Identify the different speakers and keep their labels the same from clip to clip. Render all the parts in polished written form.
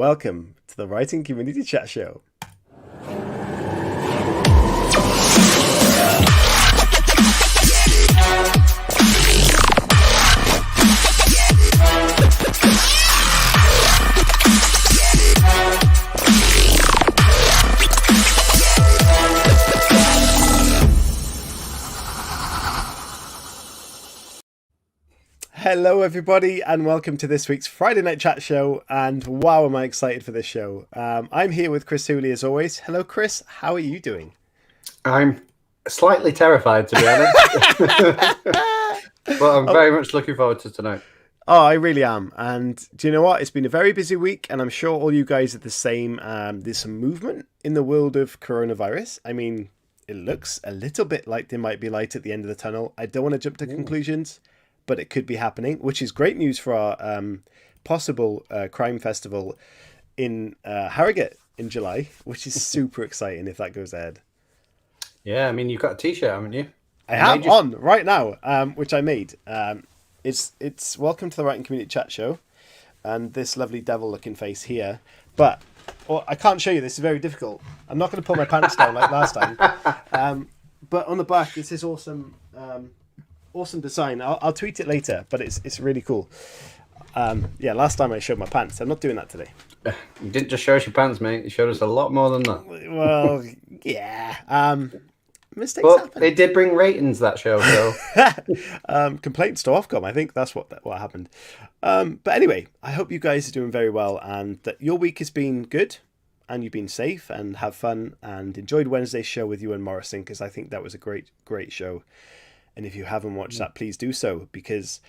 Speaker 1: welcome to the Writing Community Chat Show. Hello everybody and welcome to this week's Friday Night Chat Show, and wow am I excited for this show. I'm here with Chris Hooley as always. Hello Chris, how are you doing?
Speaker 2: I'm slightly terrified, to be honest. But I'm very much looking forward to tonight.
Speaker 1: Oh, I really am. And do you know what? It's been a very busy week and I'm sure all you guys are the same. There's some movement in the world of coronavirus. I mean, it looks a little bit like there might be light at the end of the tunnel. I don't want to jump to conclusions, but it could be happening, which is great news for our possible crime festival in Harrogate in July, which is super exciting if that goes ahead.
Speaker 2: Yeah, I mean, you've got a T-shirt, haven't you?
Speaker 1: I have on right now, which I made. It's Welcome to the Writing Community Chat Show, and this lovely devil-looking face here. But I can't show you. This is very difficult. I'm not going to pull my pants down like last time. But on the back, it's this awesome... awesome design. I'll tweet it later, but it's really cool. Yeah, last time I showed my pants. I'm not doing that today.
Speaker 2: You didn't just show us your pants, mate. You showed us a lot more than that.
Speaker 1: Well, yeah. Mistakes happen.
Speaker 2: They did bring ratings, that show. So
Speaker 1: complaints to Ofcom. I think that's what happened. But anyway, I hope you guys are doing very well and that your week has been good and you've been safe and have fun and enjoyed Wednesday's show with you and Morrison, because I think that was a great show. And if you haven't watched that, please do so, because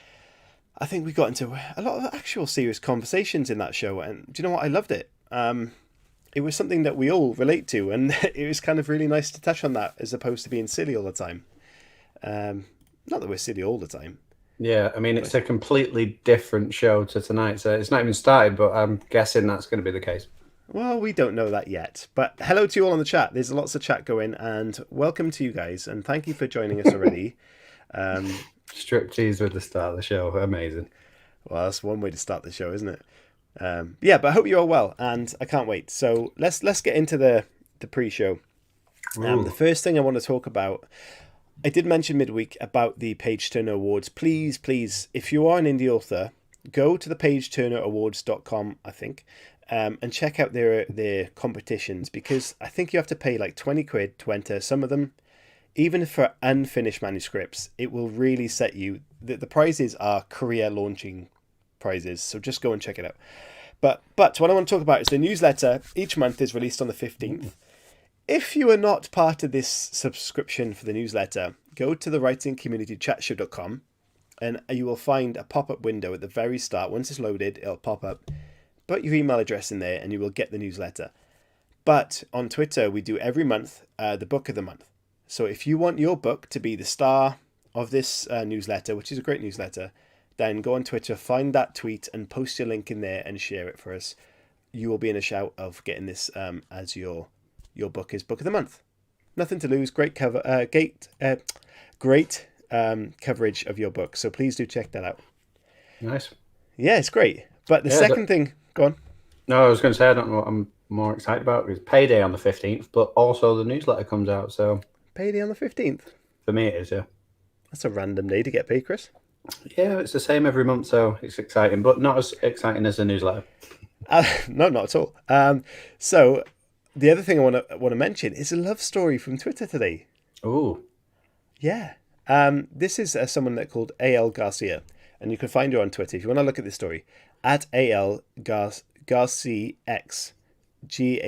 Speaker 1: I think we got into a lot of actual serious conversations in that show. And do you know what? I loved it. It was something that we all relate to. And it was kind of really nice to touch on that as opposed to being silly all the time. Not that we're silly all the time.
Speaker 2: Yeah, I mean, it's a completely different show to tonight. So it's not even started, but I'm guessing that's going to be the case.
Speaker 1: Well, we don't know that yet. But hello to you all on the chat. There's lots of chat going. And welcome to you guys. And thank you for joining us already.
Speaker 2: Striptease with the start of the show. Amazing.
Speaker 1: Well, that's one way to start the show, isn't it? Yeah, but I hope you're all well, and I can't wait. So let's get into the pre-show. The first thing I want to talk about, I did mention midweek about the Page Turner Awards. Please, if you are an indie author, go to the pageturnerawards.com, I think, and check out their competitions, because I think you have to pay like 20 quid to enter some of them. Even for unfinished manuscripts, it will really set you. The prizes are career launching prizes, so just go and check it out. But what I want to talk about is the newsletter. Each month is released on the 15th. If you are not part of this subscription for the newsletter, go to the writingcommunitychatshow.com and you will find a pop-up window at the very start. Once it's loaded, it'll pop up. Put your email address in there and you will get the newsletter. But on Twitter, we do every month the book of the month. So if you want your book to be the star of this newsletter, which is a great newsletter, then go on Twitter, find that tweet and post your link in there and share it for us. You will be in a shout of getting this as your book is book of the month. Nothing to lose. Great great coverage of your book. So please do check that out.
Speaker 2: Nice.
Speaker 1: Yeah, it's great. But the second thing, go on.
Speaker 2: No, I was going to say, I don't know what I'm more excited about. It's payday on the 15th, but also the newsletter comes out, so...
Speaker 1: Payday on the 15th?
Speaker 2: For me it is, yeah.
Speaker 1: That's a random day to get paid, Chris.
Speaker 2: Yeah, it's the same every month, so it's exciting, but not as exciting as the newsletter.
Speaker 1: No, not at all. So the other thing I want to mention is a love story from Twitter today.
Speaker 2: Oh. Yeah.
Speaker 1: This is someone that called A.L. Garcia, and you can find her on Twitter if you want to look at this story, at A.L. Garcix. Garcix. She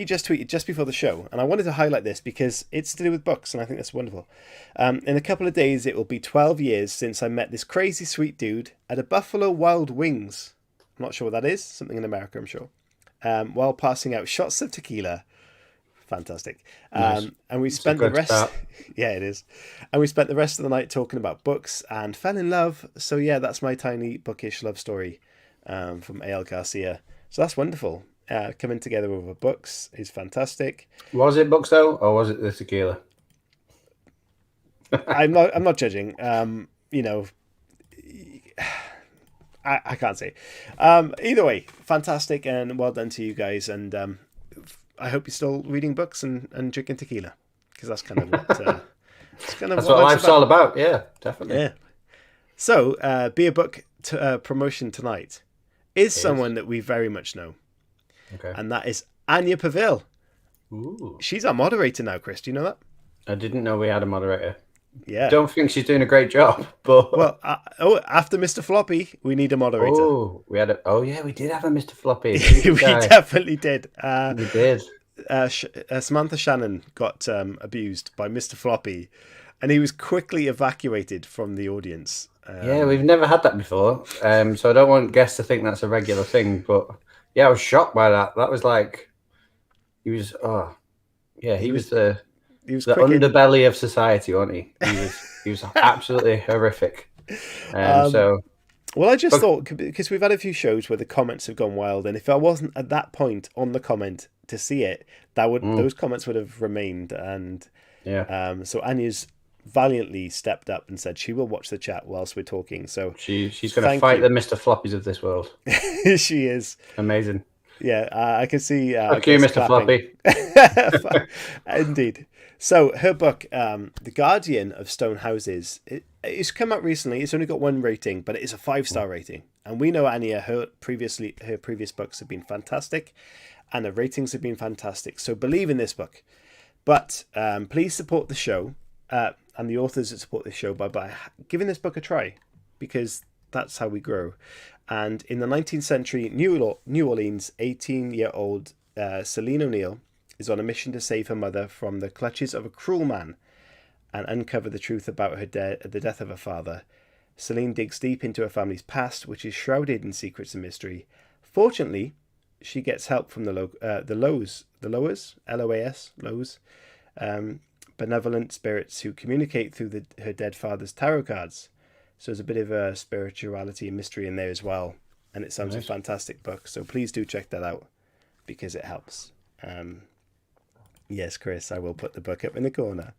Speaker 1: just tweeted just before the show, and I wanted to highlight this because it's to do with books, and I think that's wonderful. In a couple of days, it will be 12 years since I met this crazy sweet dude at a Buffalo Wild Wings. I'm not sure what that is. Something in America, I'm sure. While passing out shots of tequila. Fantastic.
Speaker 2: Nice.
Speaker 1: And we spent the rest... Yeah, it is. And we spent the rest of the night talking about books and fell in love. So yeah, that's my tiny bookish love story from A.L. Garcia. So that's wonderful. Coming together over books is fantastic.
Speaker 2: Was it books though, or was it the tequila?
Speaker 1: I'm not judging. You know, I can't say. Either way, fantastic and well done to you guys. And I hope you're still reading books and drinking tequila, because that's kind of what
Speaker 2: that's what life's all about. Yeah, definitely.
Speaker 1: Yeah. So, Be a Book promotion tonight is someone that we very much know.
Speaker 2: Okay.
Speaker 1: And that is Anya Pavil.
Speaker 2: Ooh.
Speaker 1: She's our moderator now, Chris. Do you know that?
Speaker 2: I didn't know we had a moderator.
Speaker 1: Yeah.
Speaker 2: Don't think she's doing a great job, but
Speaker 1: well, after Mr. Floppy, we need a moderator.
Speaker 2: Oh, we did have a Mr. Floppy.
Speaker 1: We definitely did.
Speaker 2: We did.
Speaker 1: Samantha Shannon got abused by Mr. Floppy, and he was quickly evacuated from the audience.
Speaker 2: Yeah, we've never had that before, so I don't want guests to think that's a regular thing. But yeah, I was shocked by that. That was like, he was the underbelly of society, wasn't he? He was absolutely horrific. Well,
Speaker 1: I just thought, because we've had a few shows where the comments have gone wild, and if I wasn't at that point on the comment to see it, those comments would have remained. And so Anya's valiantly stepped up and said she will watch the chat whilst we're talking. So
Speaker 2: she's going to fight the Mr. Floppies of this world.
Speaker 1: She is
Speaker 2: amazing.
Speaker 1: Yeah, I can see.
Speaker 2: Fuck you, Mr. Floppy.
Speaker 1: Indeed. So her book, The Guardian of Stone Houses, it's come out recently. It's only got 1 rating, but it is a 5-star rating. And we know Anya, her previous books have been fantastic, and the ratings have been fantastic. So believe in this book. But please support the show and the authors that support this show by giving this book a try, because that's how we grow. And in the 19th century New Orleans, 18-year-old Celine O'Neill is on a mission to save her mother from the clutches of a cruel man and uncover the truth about the death of her father. Celine digs deep into her family's past, which is shrouded in secrets and mystery. Fortunately, she gets help from the Loas, Loas, benevolent spirits who communicate through her dead father's tarot cards. So there's a bit of a spirituality and mystery in there as well. And it sounds a fantastic book. So please do check that out, because it helps. Yes, Chris, I will put the book up in the corner.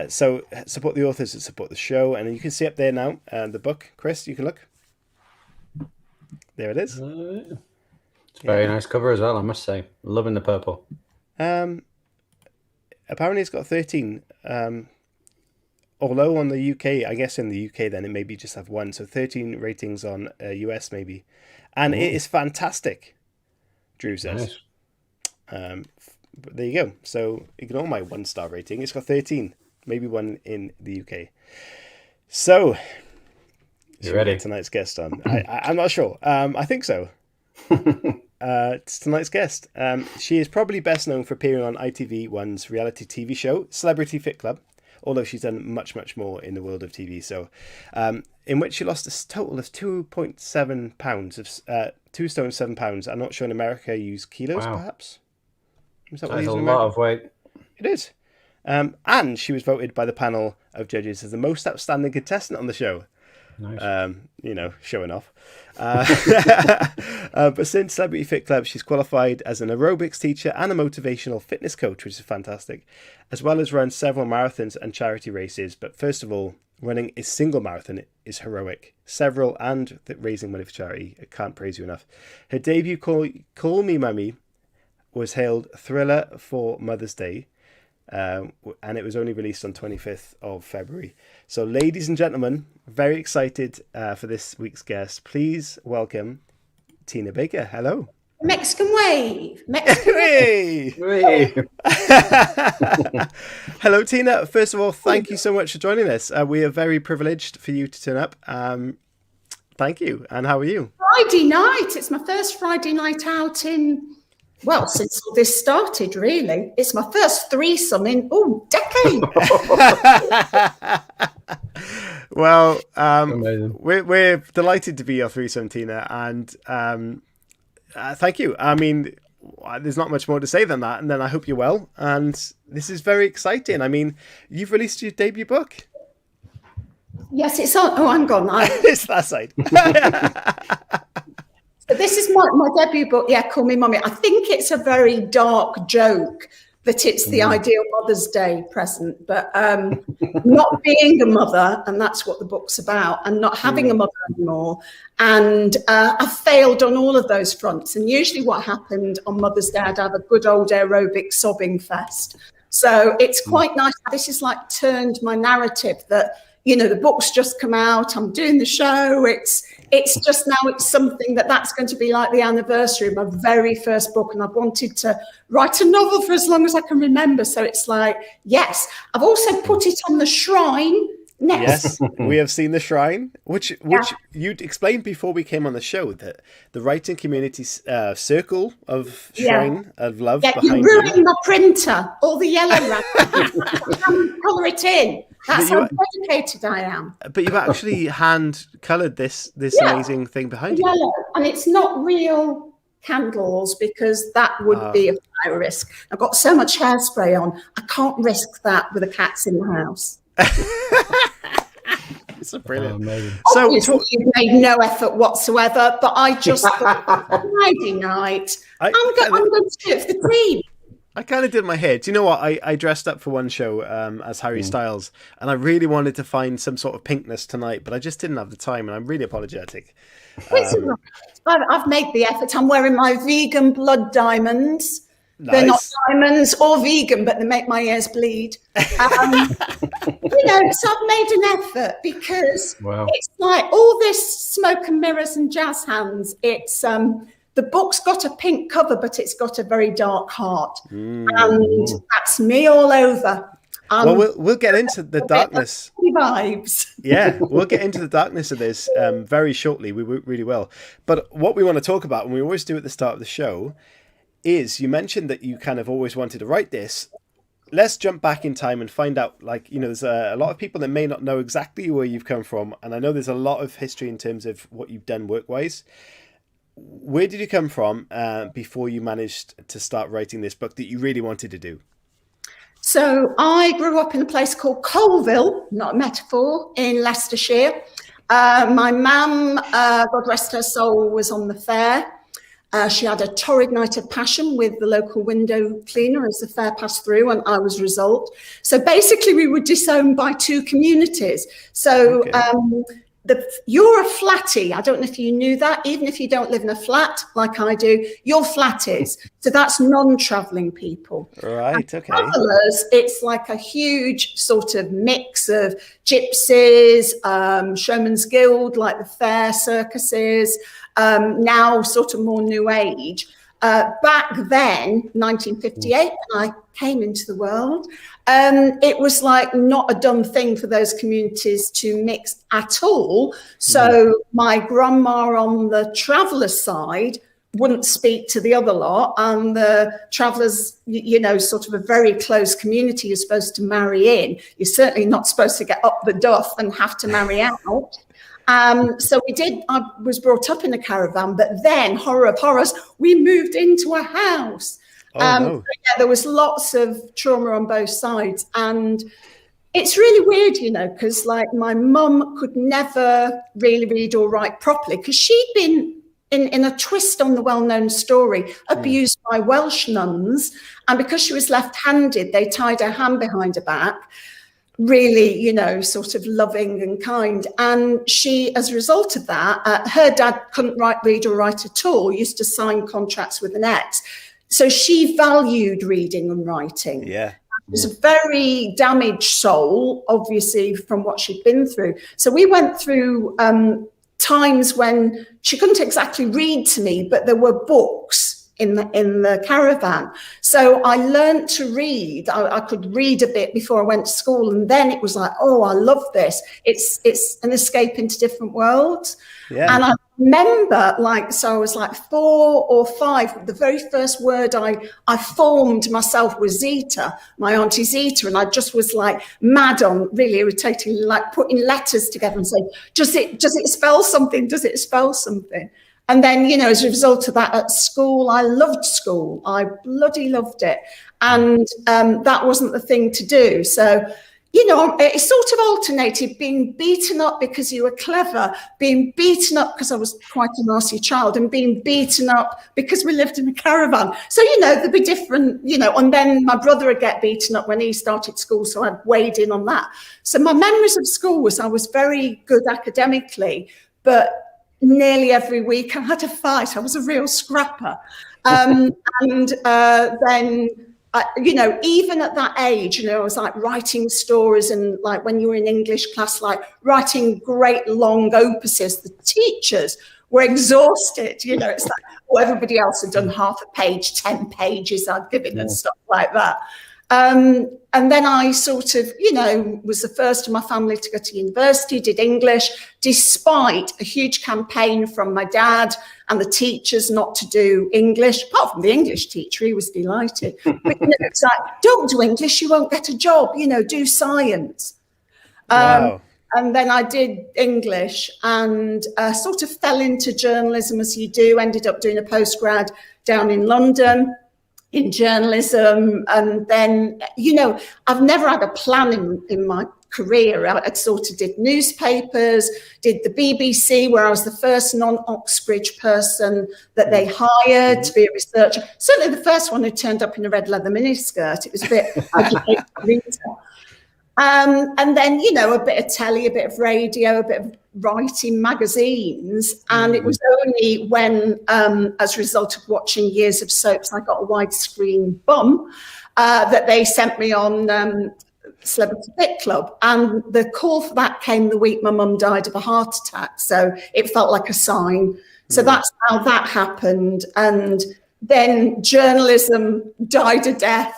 Speaker 1: So support the authors that support the show. And you can see up there now, the book. Chris, you can look. There it is.
Speaker 2: It's a very nice cover as well, I must say. Loving the purple.
Speaker 1: Apparently it's got 13. Although on the UK, I guess in the UK then it maybe just have 1. So 13 ratings on US maybe. And it is fantastic, Drew says. Nice. But there you go. So ignore my 1-star rating. It's got 13. Maybe 1 in the UK. So,
Speaker 2: you ready?
Speaker 1: Tonight's guest on. I'm not sure. I think so. It's tonight's guest. She is probably best known for appearing on ITV1's reality TV show, Celebrity Fit Club, although she's done much, much more in the world of TV. So, in which she lost a total of 2.7 pounds, 2 stone 7 pounds. I'm not sure in America use kilos, perhaps.
Speaker 2: Is that a lot of weight.
Speaker 1: It is. And she was voted by the panel of judges as the most outstanding contestant on the show.
Speaker 2: Nice.
Speaker 1: Showing off. But since Celebrity Fit Club, she's qualified as an aerobics teacher and a motivational fitness coach, which is fantastic, as well as run several marathons and charity races. But first of all, running a single marathon is heroic. Several and raising money for charity. I can't praise you enough. Her debut, Call Me Mummy, was hailed thriller for Mother's Day. And it was only released on 25th of February. So, ladies and gentlemen, very excited for this week's guest. Please welcome Tina Baker. Hello.
Speaker 3: Mexican wave. Mexican
Speaker 2: wave.
Speaker 1: Hello, Tina. First of all, thank you so much for joining us. We are very privileged for you to turn up. Thank you. And how are you?
Speaker 3: Friday night. It's my first Friday night out since all this started, really. It's my first threesome in, decade.
Speaker 1: Well, we're delighted to be your threesome, Tina, and thank you. I mean, there's not much more to say than that, and then I hope you're well, and this is very exciting. I mean, you've released your debut book.
Speaker 3: Yes, it's on. Oh, hang on.
Speaker 1: It's that side.
Speaker 3: This is my debut book, Call Me Mummy. I think it's a very dark joke that it's the ideal Mother's Day present, but not being a mother, and that's what the book's about, and not having a mother anymore. And I've failed on all of those fronts. And usually what happened on Mother's Day, I'd have a good old aerobic sobbing fest. So it's quite nice. This is like turned my narrative that, you know, the book's just come out, I'm doing the show. It's just now it's something that's going to be like the anniversary of my very first book. And I've wanted to write a novel for as long as I can remember. So it's like, yes, I've also put it on the shrine next.
Speaker 1: Yes, we have seen the shrine, which you explained before we came on the show, that the writing community's circle of shrine of love behind
Speaker 3: you. Ruined my printer, all the yellow colour it in. That's how dedicated I am.
Speaker 1: But you've actually hand coloured this amazing thing behind
Speaker 3: yellow.
Speaker 1: you.
Speaker 3: And it's not real candles because that would be a fire risk. I've got so much hairspray on, I can't risk that with the cats in the house.
Speaker 1: It's a brilliant.
Speaker 3: So obviously you've made no effort whatsoever, but I just thought Friday night, I'm going to do it for the team.
Speaker 1: I kind of did my hair. Do you know what? I dressed up for one show as Harry Styles, and I really wanted to find some sort of pinkness tonight, but I just didn't have the time, and I'm really apologetic.
Speaker 3: I've made the effort. I'm wearing my vegan blood diamonds. Nice. They're not diamonds or vegan, but they make my ears bleed. So I've made an effort because it's like all this smoke and mirrors and jazz hands. It's the book's got a pink cover, but it's got a very dark heart, and that's me all over.
Speaker 1: Well, we'll get into the darkness.
Speaker 3: Vibes.
Speaker 1: Yeah, we'll get into the darkness of this very shortly. We really will. But what we want to talk about, and we always do at the start of the show, is you mentioned that you kind of always wanted to write this. Let's jump back in time and find out, there's a lot of people that may not know exactly where you've come from. And I know there's a lot of history in terms of what you've done work-wise. Where did you come from before you managed to start writing this book that you really wanted to do?
Speaker 3: So I grew up in a place called Colville, not a metaphor, in Leicestershire. My mum, God rest her soul, was on the fair. She had a torrid night of passion with the local window cleaner as the fair passed through, and I was a result. So basically we were disowned by two communities. So you're a flattie. I don't know if you knew that. Even if you don't live in a flat like I do, you're flatties. So that's non-travelling people.
Speaker 1: Right, okay.
Speaker 3: Travellers, it's like a huge sort of mix of gypsies, showman's guild, like the fair circuses, now sort of more new age. Back then, 1958, when I came into the world, it was like not a done thing for those communities to mix at all. So my grandma on the traveller side wouldn't speak to the other lot, and the travellers, sort of a very close community, you're supposed to marry in. You're certainly not supposed to get up the duff and have to marry out. So we did. I was brought up in a caravan, but then, horror of horrors, we moved into a house. So there was lots of trauma on both sides, and it's really weird, because like my mum could never really read or write properly because she'd been in a twist on the well-known story, abused by Welsh nuns, and because she was left-handed, they tied her hand behind her back. Really, sort of loving and kind. And she, as a result of that, her dad couldn't read or write at all, used to sign contracts with an ex. So she valued reading and writing.
Speaker 1: Yeah.
Speaker 3: It was a very damaged soul, obviously, from what she'd been through. So we went through times when she couldn't exactly read to me, but there were books in the caravan. So I learned to read. I could read a bit before I went to school, and then it was like, oh, I love this. It's an escape into different worlds. Yeah. And I remember, so I was like 4 or 5. The very first word I formed myself was Zeta, my auntie Zeta, and I just was like mad on, really irritating, like putting letters together and saying, does it spell something? Does it spell something? And then, as a result of that at school, I loved school. I bloody loved it. And that wasn't the thing to do. So, you know, it sort of alternated being beaten up because you were clever, being beaten up because I was quite a nasty child, and being beaten up because we lived in a caravan. So, you know, there'd be different, you know, and then my brother would get beaten up when he started school, so I'd weighed in on that. So my memories of school was I was very good academically, but nearly every week I had a fight. I was a real scrapper. And then... you know, even at that age, you know, I was like writing stories, and like when you were in English class, like writing great long opuses, the teachers were exhausted. You know, it's like, oh, everybody else had done half a page, 10 pages I'd given and stuff like that. And then I sort of, you know, was the first in my family to go to university, did English, despite a huge campaign from my dad and the teachers not to do English. Apart from the English teacher, he was delighted. But, you know, it's like, don't do English, you won't get a job, you know, do science.
Speaker 1: Wow.
Speaker 3: And then I did English and sort of fell into journalism as you do, ended up doing a postgrad down in London in journalism. And then, you know, I've never had a plan in my career. I sort of did newspapers, did the BBC, where I was the first non-Oxbridge person that they hired to be a researcher. Certainly the first one who turned up in a red leather miniskirt. It was a bit and then, you know, a bit of telly, a bit of radio, a bit of writing magazines. And it was only when, as a result of watching years of soaps, I got a widescreen bum, that they sent me on Celebrity Fit Club. And the call for that came the week my mum died of a heart attack. So it felt like a sign. So that's how that happened. And then journalism died a death.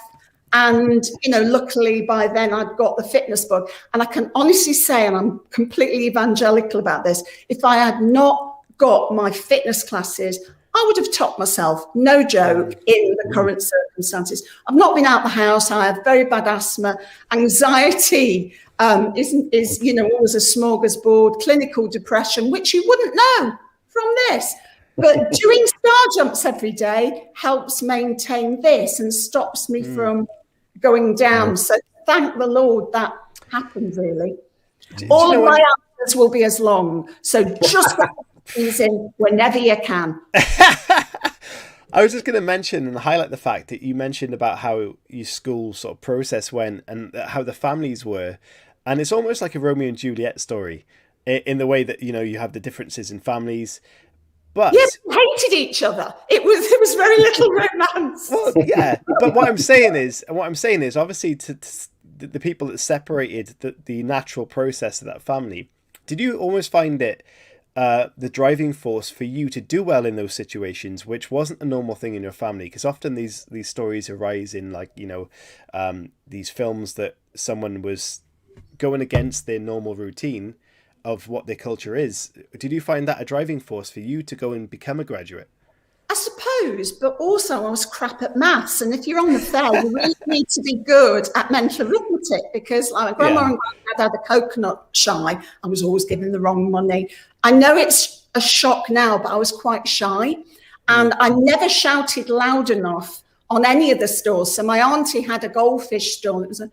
Speaker 3: And, you know, luckily by then I'd got the fitness bug. And I can honestly say, and I'm completely evangelical about this, if I had not got my fitness classes, I would have topped myself, no joke, in the current circumstances. I've not been out the house. I have very bad asthma. Anxiety is, you know, always a smorgasbord. Clinical depression, which you wouldn't know from this. But doing star jumps every day helps maintain this and stops me from going down. So thank the Lord that happened, really. All of my answers will be as long. So just get these in whenever you can.
Speaker 1: I was just going to mention and highlight the fact that you mentioned about how your school sort of process went and how the families were. And it's almost like a Romeo and Juliet story in the way that, you know, you have the differences in families. But
Speaker 3: yes, we hated each other. It was very little romance.
Speaker 1: Well, yeah. But what I'm saying is, obviously, to the people that separated the natural process of that family, did you almost find it the driving force for you to do well in those situations, which wasn't a normal thing in your family? Because often these stories arise in, like, you know, these films that someone was going against their normal routine of what their culture is. Did you find that a driving force for you to go and become a graduate?
Speaker 3: I suppose, but also I was crap at maths. And if you're on the fair, you really need to be good at mental arithmetic, because like grandma and granddad had a coconut shy. I was always given the wrong money. I know it's a shock now, but I was quite shy. And I never shouted loud enough on any of the stores. So my auntie had a goldfish stall. It was a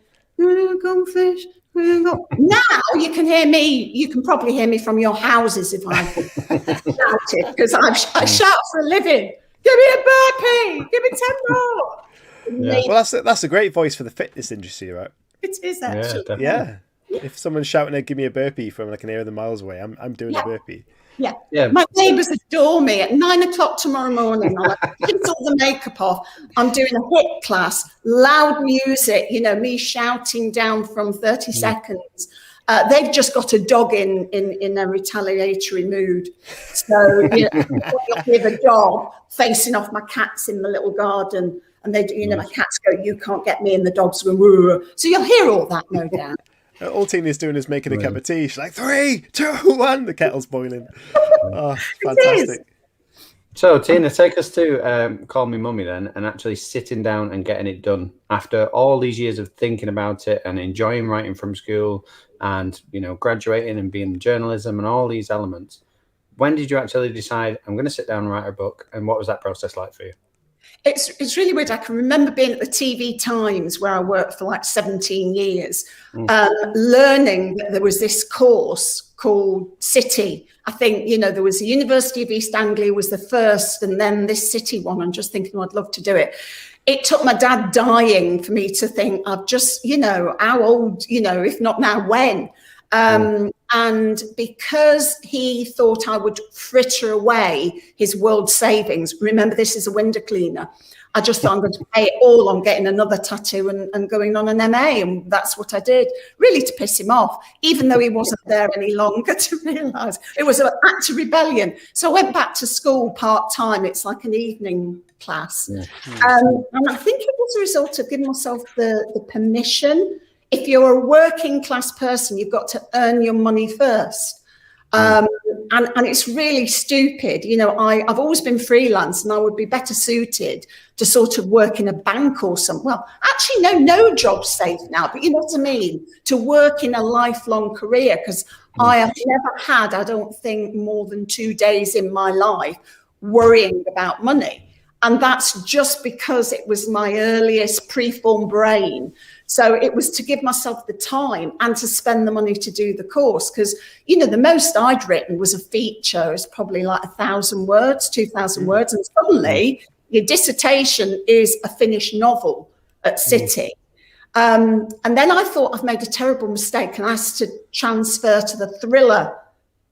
Speaker 3: goldfish. Now you can hear me. You can probably hear me from your houses if I shouted, because I shout for a living. Give me a burpee. Give me 10 more.
Speaker 1: Yeah. Well, that's a great voice for the fitness industry, right?
Speaker 3: It is actually.
Speaker 1: Yeah. If someone's shouting out, "Give me a burpee" from like an area of the miles away, I'm doing a burpee.
Speaker 3: Yeah. My neighbours adore me. At 9 o'clock tomorrow morning, I'll rinse all the makeup off. I'm doing a HIIT class, loud music, you know, me shouting down from 30 seconds. They've just got a dog in a retaliatory mood. So, you know, you'll hear the dog facing off my cats in the little garden. And they, you know, my cats go, "You can't get me," and the dogs go, "Woo." So you'll hear all that, no doubt.
Speaker 1: All Tina's doing is making a cup of tea. She's like, 3, 2, 1. The kettle's boiling. Oh, fantastic.
Speaker 2: So, Tina, take us to Call Me Mummy then, and actually sitting down and getting it done after all these years of thinking about it and enjoying writing from school and, you know, graduating and being in journalism and all these elements. When did you actually decide, I'm going to sit down and write a book? And what was that process like for you?
Speaker 3: It's really weird. I can remember being at the TV Times, where I worked for like 17 years, learning that there was this course called City. I think, there was the University of East Anglia was the first, and then this City one. I'm just thinking, I'd love to do it. It took my dad dying for me to think, I've just, how old, if not now, when? And because he thought I would fritter away his world savings, remember, this is a window cleaner, I just thought I'm going to pay it all on getting another tattoo and going on an MA. And that's what I did, really to piss him off, even though he wasn't there any longer to realise. It was an act of rebellion. So I went back to school part-time. It's like an evening class. Yeah. And I think it was a result of giving myself the permission. If you're a working class person, you've got to earn your money first. And it's really stupid. I've always been freelance, and I would be better suited to sort of work in a bank or something. Well, actually, no job's safe now, but you know what I mean? To work in a lifelong career, because I have never had, I don't think, more than 2 days in my life worrying about money. And that's just because it was my earliest preformed brain. So it was to give myself the time and to spend the money to do the course. Because, the most I'd written was a feature. It was probably like 1,000 words, 2,000 words. And suddenly your dissertation is a finished novel at City. And then I thought I've made a terrible mistake and asked to transfer to the thriller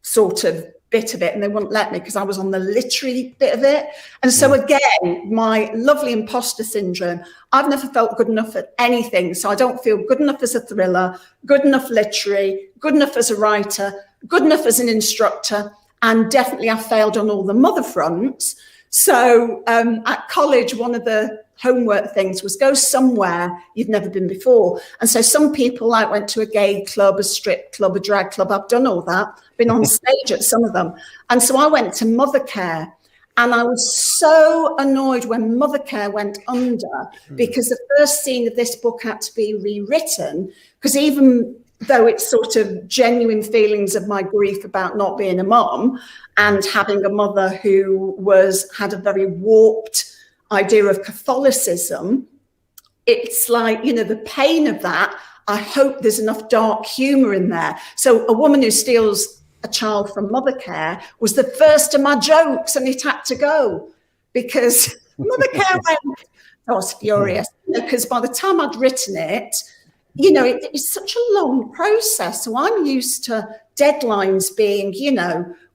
Speaker 3: sort of bit of it, and they wouldn't let me because I was on the literary bit of it. And so again, my lovely imposter syndrome, I've never felt good enough at anything. So I don't feel good enough as a thriller, good enough literary, good enough as a writer, good enough as an instructor, and definitely I failed on all the mother fronts. So at college, one of the homework things was go somewhere you've never been before. And so some people like went to a gay club, a strip club, a drag club. I've done all that, been on stage at some of them. And so I went to Mothercare, and I was so annoyed when Mothercare went under, because the first scene of this book had to be rewritten, because even though it's sort of genuine feelings of my grief about not being a mum and having a mother who had a very warped idea of Catholicism, it's like, the pain of that. I hope there's enough dark humour in there. So a woman who steals a child from Mothercare was the first of my jokes, and it had to go because Mothercare went, I was furious, because by the time I'd written it, it's such a long process. So I'm used to deadlines being,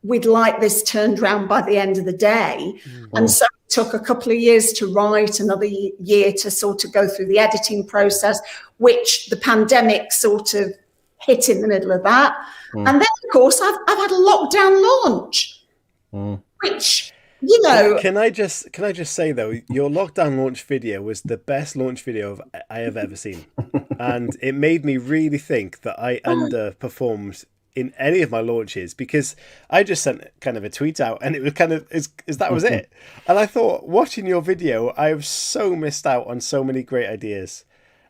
Speaker 3: we'd like this turned around by the end of the day. And so it took a couple of years to write, another year to sort of go through the editing process, which the pandemic sort of hit in the middle of that. And then, of course, I've had a lockdown launch, which,
Speaker 1: Can I just say, though, your lockdown launch video was the best launch video I have ever seen. And it made me really think that I underperformed in any of my launches, because I just sent kind of a tweet out and it was kind of that was it. And I thought, watching your video, I have so missed out on so many great ideas.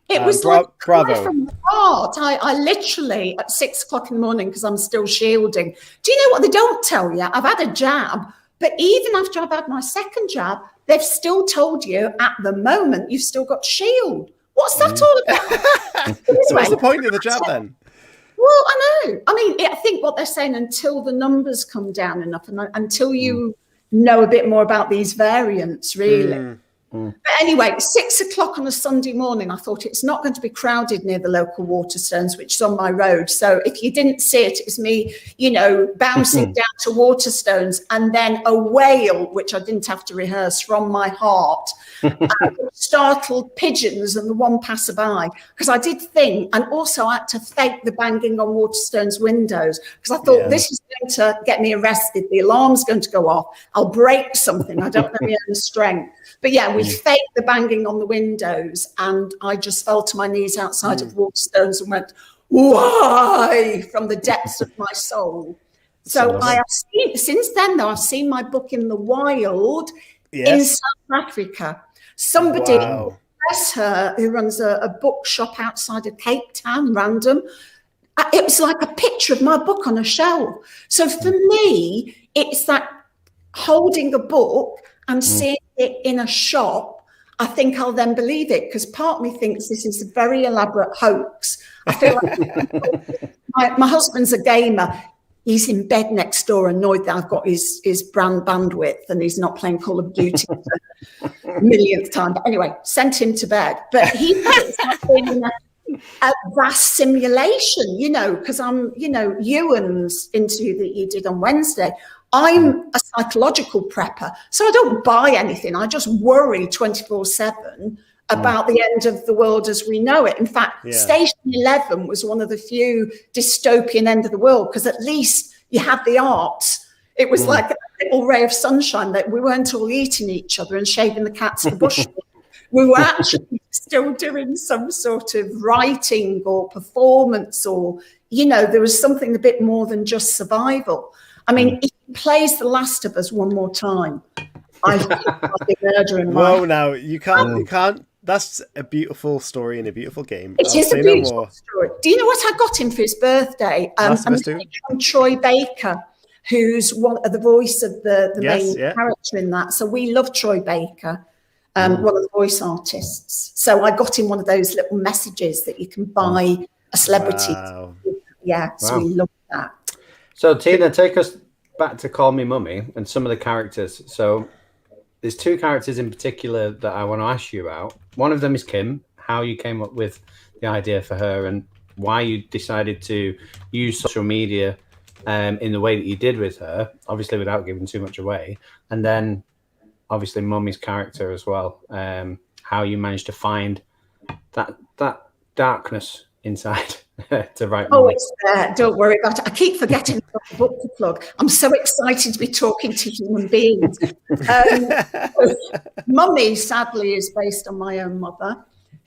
Speaker 3: It was like bravo from the heart. I literally at 6 o'clock in the morning, because I'm still shielding. Do you know what they don't tell you? I've had a jab, but even after I've had my second jab, they've still told you at the moment you've still got shield. What's that all about?
Speaker 1: So what's the point of the jab then?
Speaker 3: Well, I know. I mean, I think what they're saying, until the numbers come down enough and until you know a bit more about these variants, really. But anyway, 6 o'clock on a Sunday morning, I thought it's not going to be crowded near the local Waterstones, which is on my road. So if you didn't see it, it was me, bouncing down to Waterstones, and then a wail, which I didn't have to rehearse, from my heart, startled pigeons and the one passerby. Because I did think, and also I had to fake the banging on Waterstones windows, because I thought this is going to get me arrested. The alarm's going to go off. I'll break something. I don't know my own strength. But yeah, we faked the banging on the windows, and I just fell to my knees outside of Waterstones and went, why? From the depths of my soul. So I have seen, since then, though, I've seen my book in the wild in South Africa. Somebody, bless her, who runs a bookshop outside of Cape Town, random. It was like a picture of my book on a shelf. So for me, it's that holding a book and seeing it in a shop, I think I'll then believe it, because part of me thinks this is a very elaborate hoax. I feel like my husband's a gamer. He's in bed next door, annoyed that I've got his brand bandwidth and he's not playing Call of Duty for the millionth time. But anyway, sent him to bed. But he thinks I've been a vast simulation, you know, because I'm, you know, Ewan's interview that you did on Wednesday. I'm a psychological prepper, so I don't buy anything. I just worry 24/7 about the end of the world as we know it. In fact, Station 11 was one of the few dystopian end of the world, because at least you had the arts. It was like a little ray of sunshine, that we weren't all eating each other and shaving the cats for bush. We were actually still doing some sort of writing or performance, or, you know, there was something a bit more than just survival. I mean, if he plays The Last of Us one more time, I think I'll be murdering.
Speaker 1: Whoa, now you can't. That's a beautiful story and a beautiful game.
Speaker 3: It is a beautiful story. Do you know what I got him for his birthday? From Troy Baker, who's one of the voice of the main character in that. So we love Troy Baker, one of the voice artists. So I got him one of those little messages that you can buy a celebrity.
Speaker 1: Wow.
Speaker 3: So we love that.
Speaker 2: So Tina, take us back to Call Me Mummy and some of the characters. So there's two characters in particular that I want to ask you about. One of them is Kim, how you came up with the idea for her and why you decided to use social media in the way that you did with her, obviously without giving too much away. And then obviously Mummy's character as well, how you managed to find that darkness inside to write.
Speaker 3: Oh, it's there. Don't worry about it. I keep forgetting the book to plug. I'm so excited to be talking to human beings. Mummy, sadly, is based on my own mother,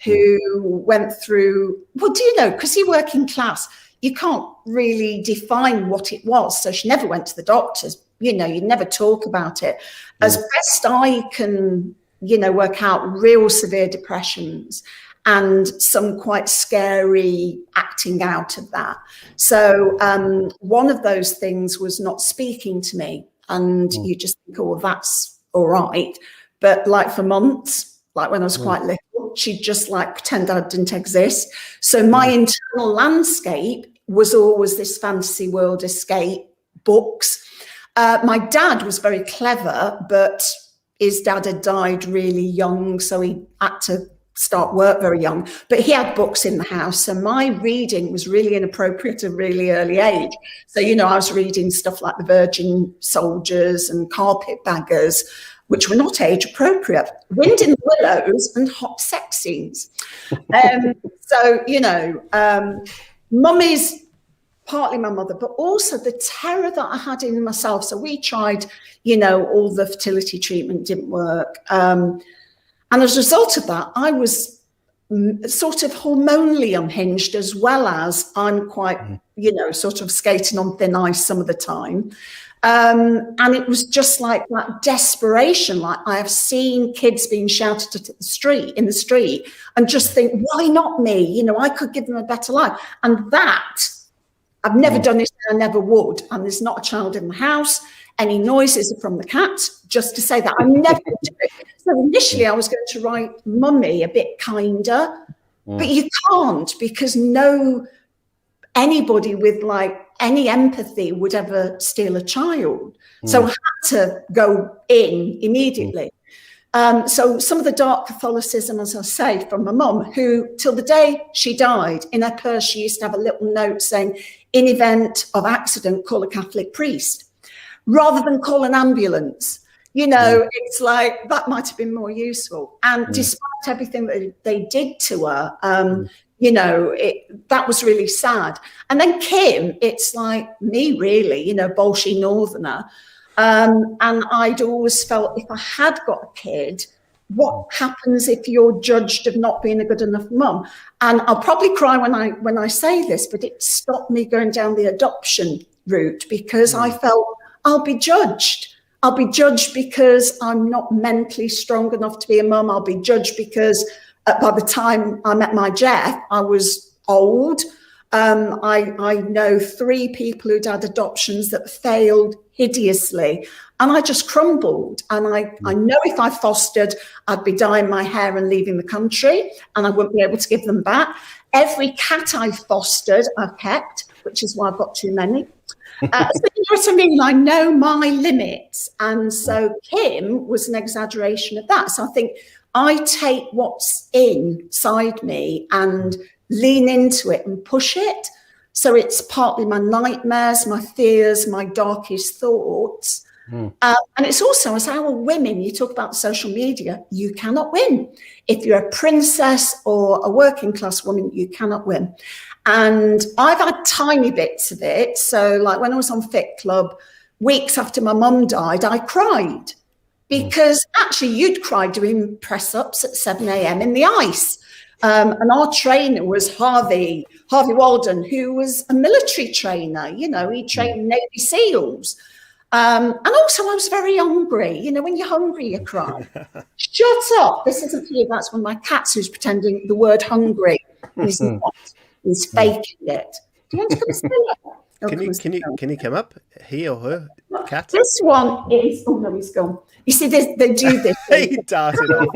Speaker 3: who went through, well, do you know, because you're working class, you can't really define what it was. So she never went to the doctors. You know, you never talk about it. As best I can, you know, work out, real severe depressions and some quite scary acting out of that. So one of those things was not speaking to me. And you just think, oh, well, that's all right. But like for months, like when I was quite little, she'd just like pretend I didn't exist. So my internal landscape was always this fantasy world escape, books. My dad was very clever, but his dad had died really young, so he had to start work very young, but he had books in the house. So my reading was really inappropriate at a really early age. So, you know, I was reading stuff like The Virgin Soldiers and Carpetbaggers, which were not age appropriate, Wind in the Willows and hot sex scenes. So, you know, Mummy's partly my mother, but also the terror that I had in myself. So we tried, you know, all the fertility treatment didn't work. And as a result of that, I was sort of hormonally unhinged, as well as I'm quite, you know, sort of skating on thin ice some of the time. And it was just like that desperation. Like I have seen kids being shouted at in the street and just think, why not me? You know, I could give them a better life. And that, I've never done it, and I never would. And there's not a child in the house. Any noises are from the cat, just to say that I never do it. So initially I was going to write Mummy a bit kinder, but you can't, because anybody with like any empathy would ever steal a child. So I had to go in immediately. So some of the dark Catholicism, as I say, from my mum, who till the day she died, in her purse she used to have a little note saying, in event of accident, call a Catholic priest, rather than call an ambulance. You know, it's like that might have been more useful. And despite everything that they did to her, you know, that was really sad. And then Kim, it's like me, really, you know, Bolshe Northerner. And I'd always felt, if I had got a kid, what happens if you're judged of not being a good enough mum? And I'll probably cry when I say this, but it stopped me going down the adoption route, because I felt I'll be judged. I'll be judged because I'm not mentally strong enough to be a mum. I'll be judged because by the time I met my Jeff, I was old. I know 3 people who'd had adoptions that failed hideously. And I just crumbled. And I know if I fostered, I'd be dyeing my hair and leaving the country, and I wouldn't be able to give them back. Every cat I fostered, I've kept, which is why I've got too many. So you know what I mean? I know my limits. And so Kim was an exaggeration of that. So I think I take what's inside me and lean into it and push it. So it's partly my nightmares, my fears, my darkest thoughts. And it's also, as our women, you talk about social media, you cannot win. If you're a princess or a working class woman, you cannot win. And I've had tiny bits of it. So like when I was on Fit Club, weeks after my mum died, I cried because actually you'd cry doing press ups at 7 a.m. in the ice. And our trainer was Harvey Walden, who was a military trainer. You know, he trained Navy SEALs. And also I was very hungry. You know, when you're hungry, you cry. Shut up. This isn't for you. That's one of my cats who's pretending the word hungry. He's not. He's faking it. Do you want to come and say it? Oh,
Speaker 1: can you come up? He or her cat?
Speaker 3: This one is, oh no, he's gone. You see, they do this.
Speaker 1: He darted off.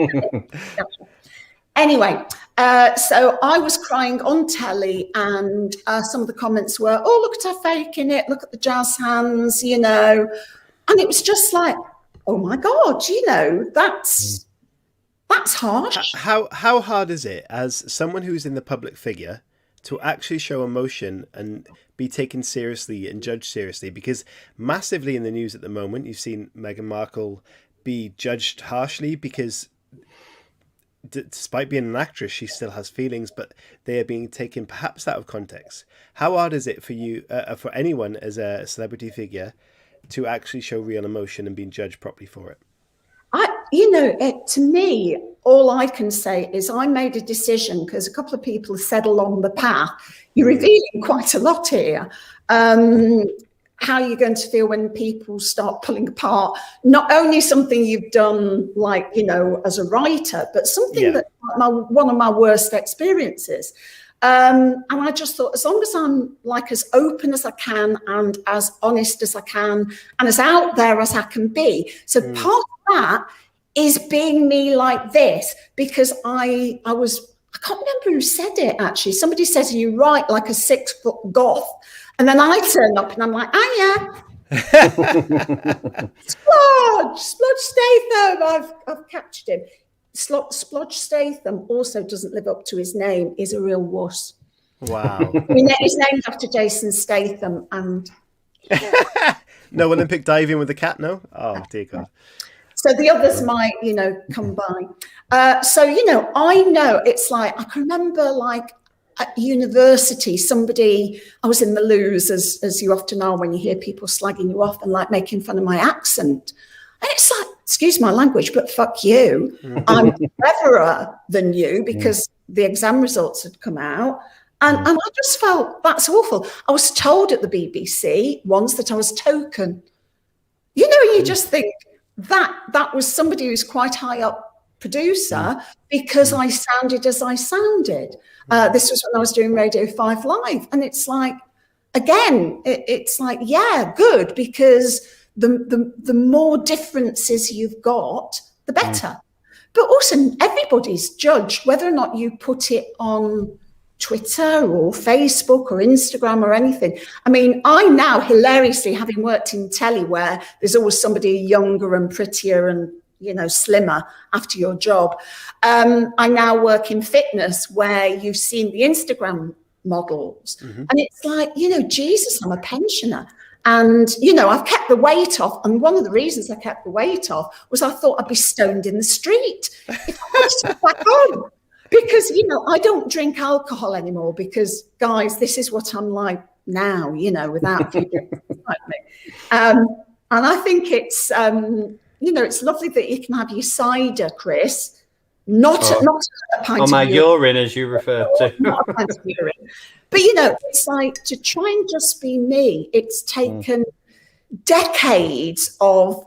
Speaker 3: Anyway, so I was crying on telly, and some of the comments were, oh, look at her faking it. Look at the jazz hands, you know. And it was just like, oh my God, you know, that's harsh.
Speaker 1: How hard is it as someone who's in the public figure to actually show emotion and be taken seriously and judged seriously? Because massively in the news at the moment, you've seen Meghan Markle be judged harshly because despite being an actress, she still has feelings, but they are being taken perhaps out of context. How hard is it for you, for anyone as a celebrity figure, to actually show real emotion and being judged properly for it?
Speaker 3: To me, all I can say is I made a decision because a couple of people said along the path, you're revealing quite a lot here. How are you going to feel when people start pulling apart not only something you've done, like, you know, as a writer, but something that one of my worst experiences. And I just thought, as long as I'm like as open as I can and as honest as I can and as out there as I can be. So part of that is being me like this, because I can't remember who said it actually. Somebody says you write like a 6-foot goth. And then I turn up and I'm like, oh yeah. Splodge Statham. I've captured him. Splodge Statham also doesn't live up to his name. He's a real wuss.
Speaker 1: Wow.
Speaker 3: He's named after Jason Statham. And
Speaker 1: no Olympic diving with the cat, no? Oh, dear God.
Speaker 3: So the others might, you know, come by. So, you know, I know it's like, I can remember like at university, I was in the loos, as you often are when you hear people slagging you off and like making fun of my accent. And it's like, excuse my language, but fuck you. I'm cleverer than you because the exam results had come out. And I just felt that's awful. I was told at the BBC once that I was token. You know, you just think that was somebody who's quite high up producer because I sounded as I sounded. This was when I was doing Radio 5 Live. And it's like, again, it's like, yeah, good, because the more differences you've got, the better. But also everybody's judged whether or not you put it on Twitter or Facebook or Instagram or anything. I mean, I now hilariously, having worked in telly where there's always somebody younger and prettier and, you know, slimmer after your job. I now work in fitness where you've seen the Instagram models. And it's like, you know, Jesus, I'm a pensioner. And, you know, I've kept the weight off. And one of the reasons I kept the weight off was I thought I'd be stoned in the street if I was back home. Because, you know, I don't drink alcohol anymore because, guys, this is what I'm like now, you know, without you like me. And I think it's, you know, it's lovely that you can have your cider, Chris, not a pint of
Speaker 2: my
Speaker 3: urine,
Speaker 2: as you refer to.
Speaker 3: Not a pint of urine. But, you know, it's like to try and just be me. It's taken decades of,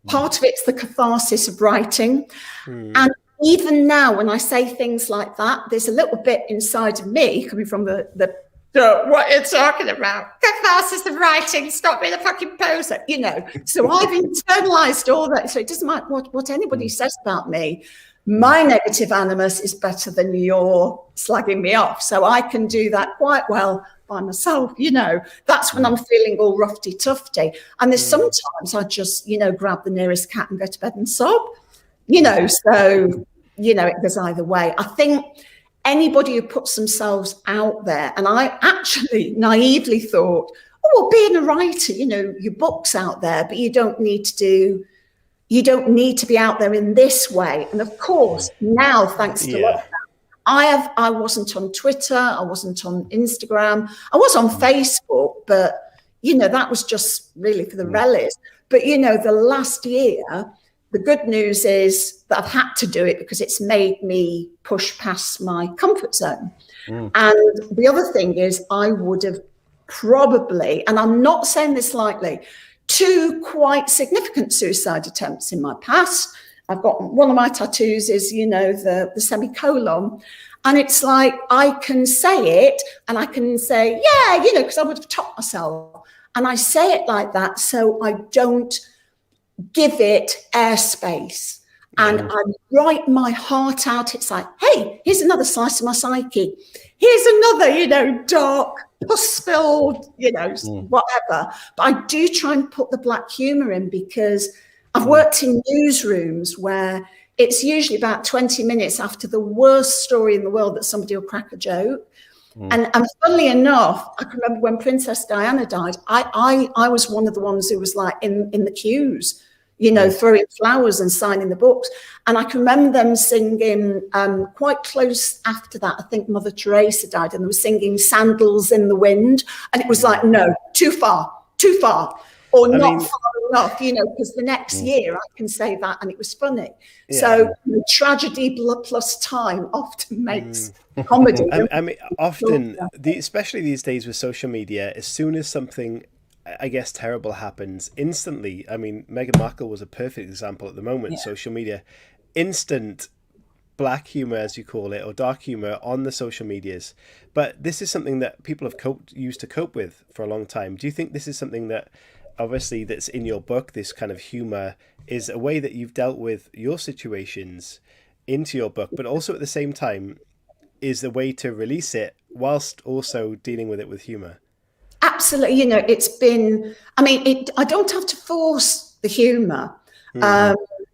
Speaker 3: part of it's the catharsis of writing. And even now, when I say things like that, there's a little bit inside of me coming from the So what you're talking about? Catharsis of writing, stop being a fucking poser, you know. So I've internalized all that. So it doesn't matter what anybody says about me. My negative animus is better than your slagging me off. So I can do that quite well by myself, you know. That's when I'm feeling all roughy tufty. And there's sometimes I just, you know, grab the nearest cat and go to bed and sob, you know. So, you know, it goes either way. I think anybody who puts themselves out there, and I actually naively thought, oh, well, being a writer, you know, your book's out there, but you don't need to be out there in this way. And of course, now, thanks to lockdown, I wasn't on Twitter, I wasn't on Instagram, I was on Facebook, but, you know, that was just really for the relis. But, you know, the last year, the good news is that I've had to do it because it's made me push past my comfort zone. And the other thing is I would have probably, and I'm not saying this lightly, 2 quite significant suicide attempts in my past. I've got one of my tattoos is, you know, the semicolon. And it's like, I can say it and I can say, yeah, you know, because I would have topped myself. And I say it like that so I don't give it airspace. And I write my heart out. It's like, hey, here's another slice of my psyche. Here's another, you know, dark, pus-filled, you know, whatever. But I do try and put the black humour in because I've worked in newsrooms where it's usually about 20 minutes after the worst story in the world that somebody will crack a joke. And funnily enough, I can remember when Princess Diana died, I was one of the ones who was like in the queues, you know, throwing flowers and signing the books. And I can remember them singing quite close after that. I think Mother Teresa died and they were singing Sandals in the Wind. And it was like, no, too far, or not far enough, you know, because the next year I can say that and it was funny. So the tragedy plus time often makes comedy.
Speaker 1: I mean, often, especially these days with social media, as soon as something, I guess, terrible happens, instantly, I mean, Meghan Markle was a perfect example at the moment, social media, instant black humor, as you call it, or dark humor on the social medias. But this is something that people have used to cope with for a long time. Do you think this is something that, obviously, that's in your book, this kind of humor, is a way that you've dealt with your situations into your book, but also at the same time is the way to release it whilst also dealing with it with humor?
Speaker 3: Absolutely. You know, it's been, I mean, I don't have to force the humor.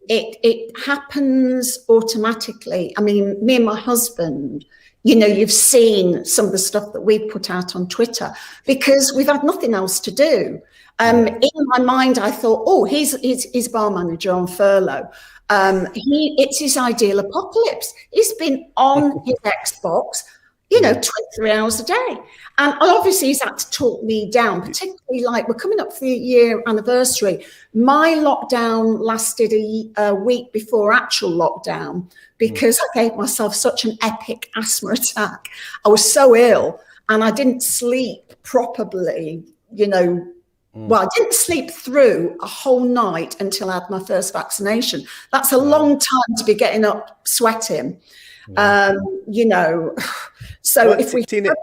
Speaker 3: It happens automatically. I mean, me and my husband, you know, you've seen some of the stuff that we put out on Twitter because we've had nothing else to do. In my mind, I thought, oh, he's bar manager on furlough. It's his ideal apocalypse. He's been on his Xbox, you know, 23 hours a day. And obviously he's had to talk me down, particularly like we're coming up for the year anniversary. My lockdown lasted a week before actual lockdown because I gave myself such an epic asthma attack. I was so ill and I didn't sleep properly, you know. Well, I didn't sleep through a whole night until I had my first vaccination. That's a long time to be getting up sweating. You know, so well, if we Tina,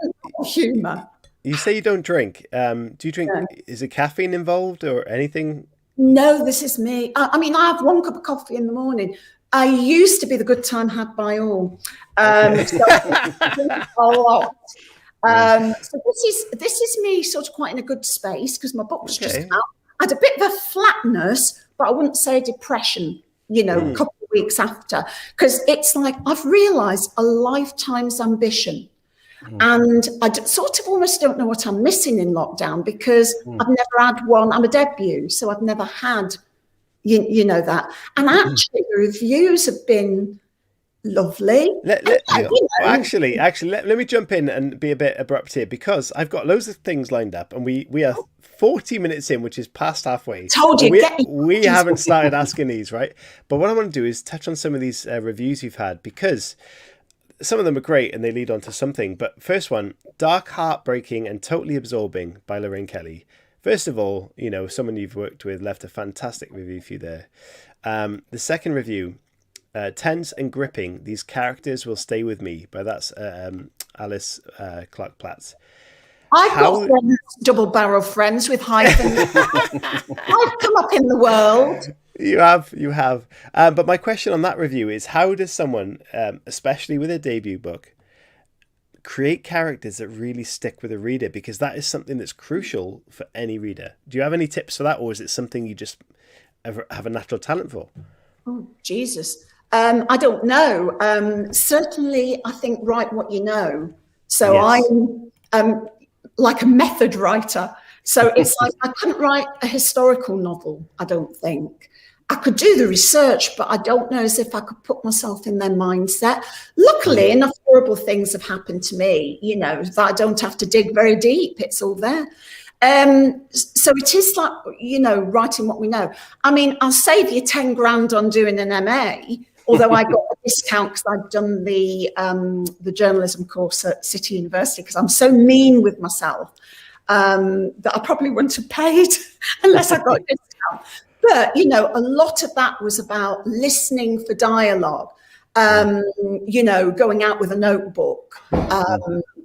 Speaker 3: humour.
Speaker 1: You say you don't drink. Do you drink? No. Is there caffeine involved or anything?
Speaker 3: No, this is me. I mean, I have 1 cup of coffee in the morning. I used to be the good time had by all. So I drink a lot. So this is me sort of quite in a good space because my book was just out. I had a bit of a flatness, but I wouldn't say a depression, you know, a couple of weeks after, because it's like I've realised a lifetime's ambition. And I sort of almost don't know what I'm missing in lockdown because I've never had one. I'm a debut, so I've never had, you know, that. And actually the reviews have been lovely.
Speaker 1: Actually, let me jump in and be a bit abrupt here because I've got loads of things lined up and we are 40 minutes in, which is past halfway.
Speaker 3: Told you,
Speaker 1: we haven't started asking these, right? But what I want to do is touch on some of these reviews you've had because some of them are great and they lead on to something. But first one, Dark, Heartbreaking and Totally Absorbing by LORRAINE KELLY. First of all, you know, someone you've worked with left a fantastic review for you there. The second review, Tense and Gripping, These Characters Will Stay With Me, but that's Alice Clark Platts.
Speaker 3: I've got friends, double-barrel friends with hyphens. I've come up in the world.
Speaker 1: You have. But my question on that review is, how does someone, especially with a debut book, create characters that really stick with a reader? Because that is something that's crucial for any reader. Do you have any tips for that, or is it something you just have a natural talent for?
Speaker 3: Oh, Jesus. I don't know. Certainly, I think write what you know. So yes. I'm like a method writer. So it's like I couldn't write a historical novel, I don't think. I could do the research, but I don't know as if I could put myself in their mindset. Luckily, enough horrible things have happened to me, you know, that I don't have to dig very deep. It's all there. So it is like, you know, writing what we know. I mean, I'll save you 10 grand on doing an MA, although I got a discount because I've done the journalism course at City University, because I'm so mean with myself that I probably wouldn't have paid unless I got a discount. But, you know, a lot of that was about listening for dialogue, you know, going out with a notebook.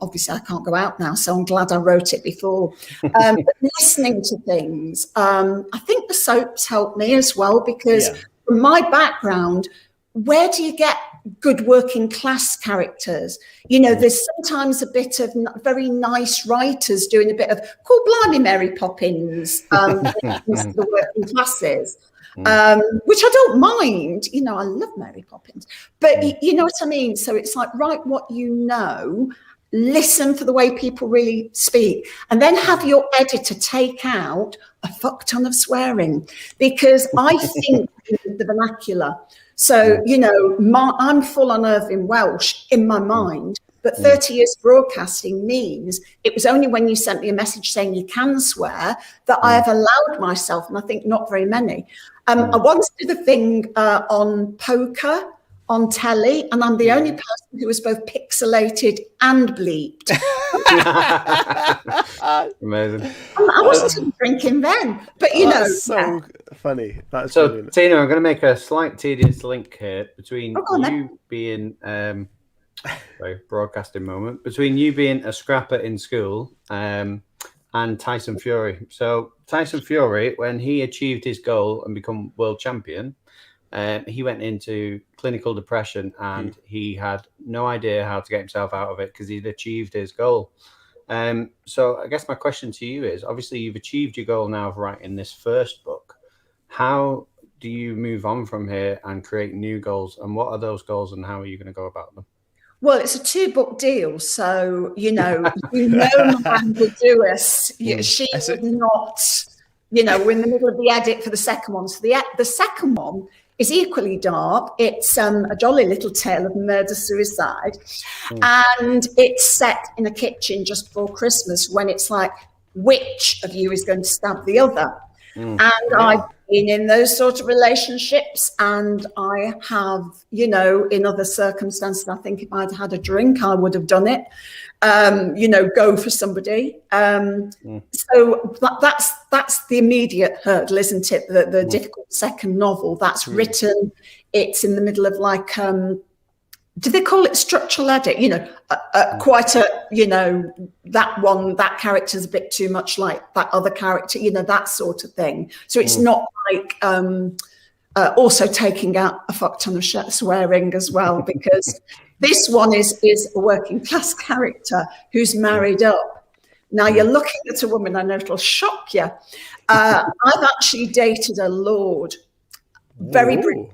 Speaker 3: Obviously, I can't go out now, so I'm glad I wrote it before. But listening to things. I think the soaps helped me as well, because from my background, where do you get good working class characters? You know, there's sometimes a bit of very nice writers doing a bit of, call blimey Mary Poppins, the working classes, which I don't mind. You know, I love Mary Poppins, but you know what I mean? So it's like, write what you know, listen for the way people really speak, and then have your editor take out a fuck ton of swearing, because I think the vernacular. So, you know, I'm full on Irving Welsh in my mind, but 30 years broadcasting means it was only when you sent me a message saying you can swear that I have allowed myself, and I think not very many. I once did a thing on poker on telly, and I'm the only person who was both pixelated and bleeped.
Speaker 2: Amazing.
Speaker 3: I wasn't even drinking then, but you know.
Speaker 1: So funny. That's
Speaker 2: so,
Speaker 1: brilliant.
Speaker 2: Tina, I'm going to make a slight tedious link here between you being, broadcasting moment, between you being a scrapper in school and Tyson Fury. So Tyson Fury, when he achieved his goal and become world champion, he went into clinical depression, and he had no idea how to get himself out of it because he'd achieved his goal. So I guess my question to you is, obviously you've achieved your goal now of writing this first book. How do you move on from here and create new goals? And what are those goals, and how are you going to go about them?
Speaker 3: Well, it's a 2-book deal. So, you know, Miranda Lewis, she would not, you know, we're in the middle of the edit for the second one. So the second one is equally dark. It's a jolly little tale of murder-suicide. And it's set in a kitchen just before Christmas, when it's like, which of you is going to stab the other? And I've been in those sort of relationships, and I have, you know, in other circumstances, I think if I'd had a drink, I would have done it, you know, go for somebody. So that's the immediate hurdle, isn't it? The difficult second novel that's written. It's in the middle of like, do they call it structural edit? You know, quite a, you know, that character's a bit too much like that other character, you know, that sort of thing. So it's not like also taking out a fuck ton of swearing as well, because this one is a working class character who's married up. Now you're looking at a woman, I know it'll shock you. I've actually dated a lord, very briefly.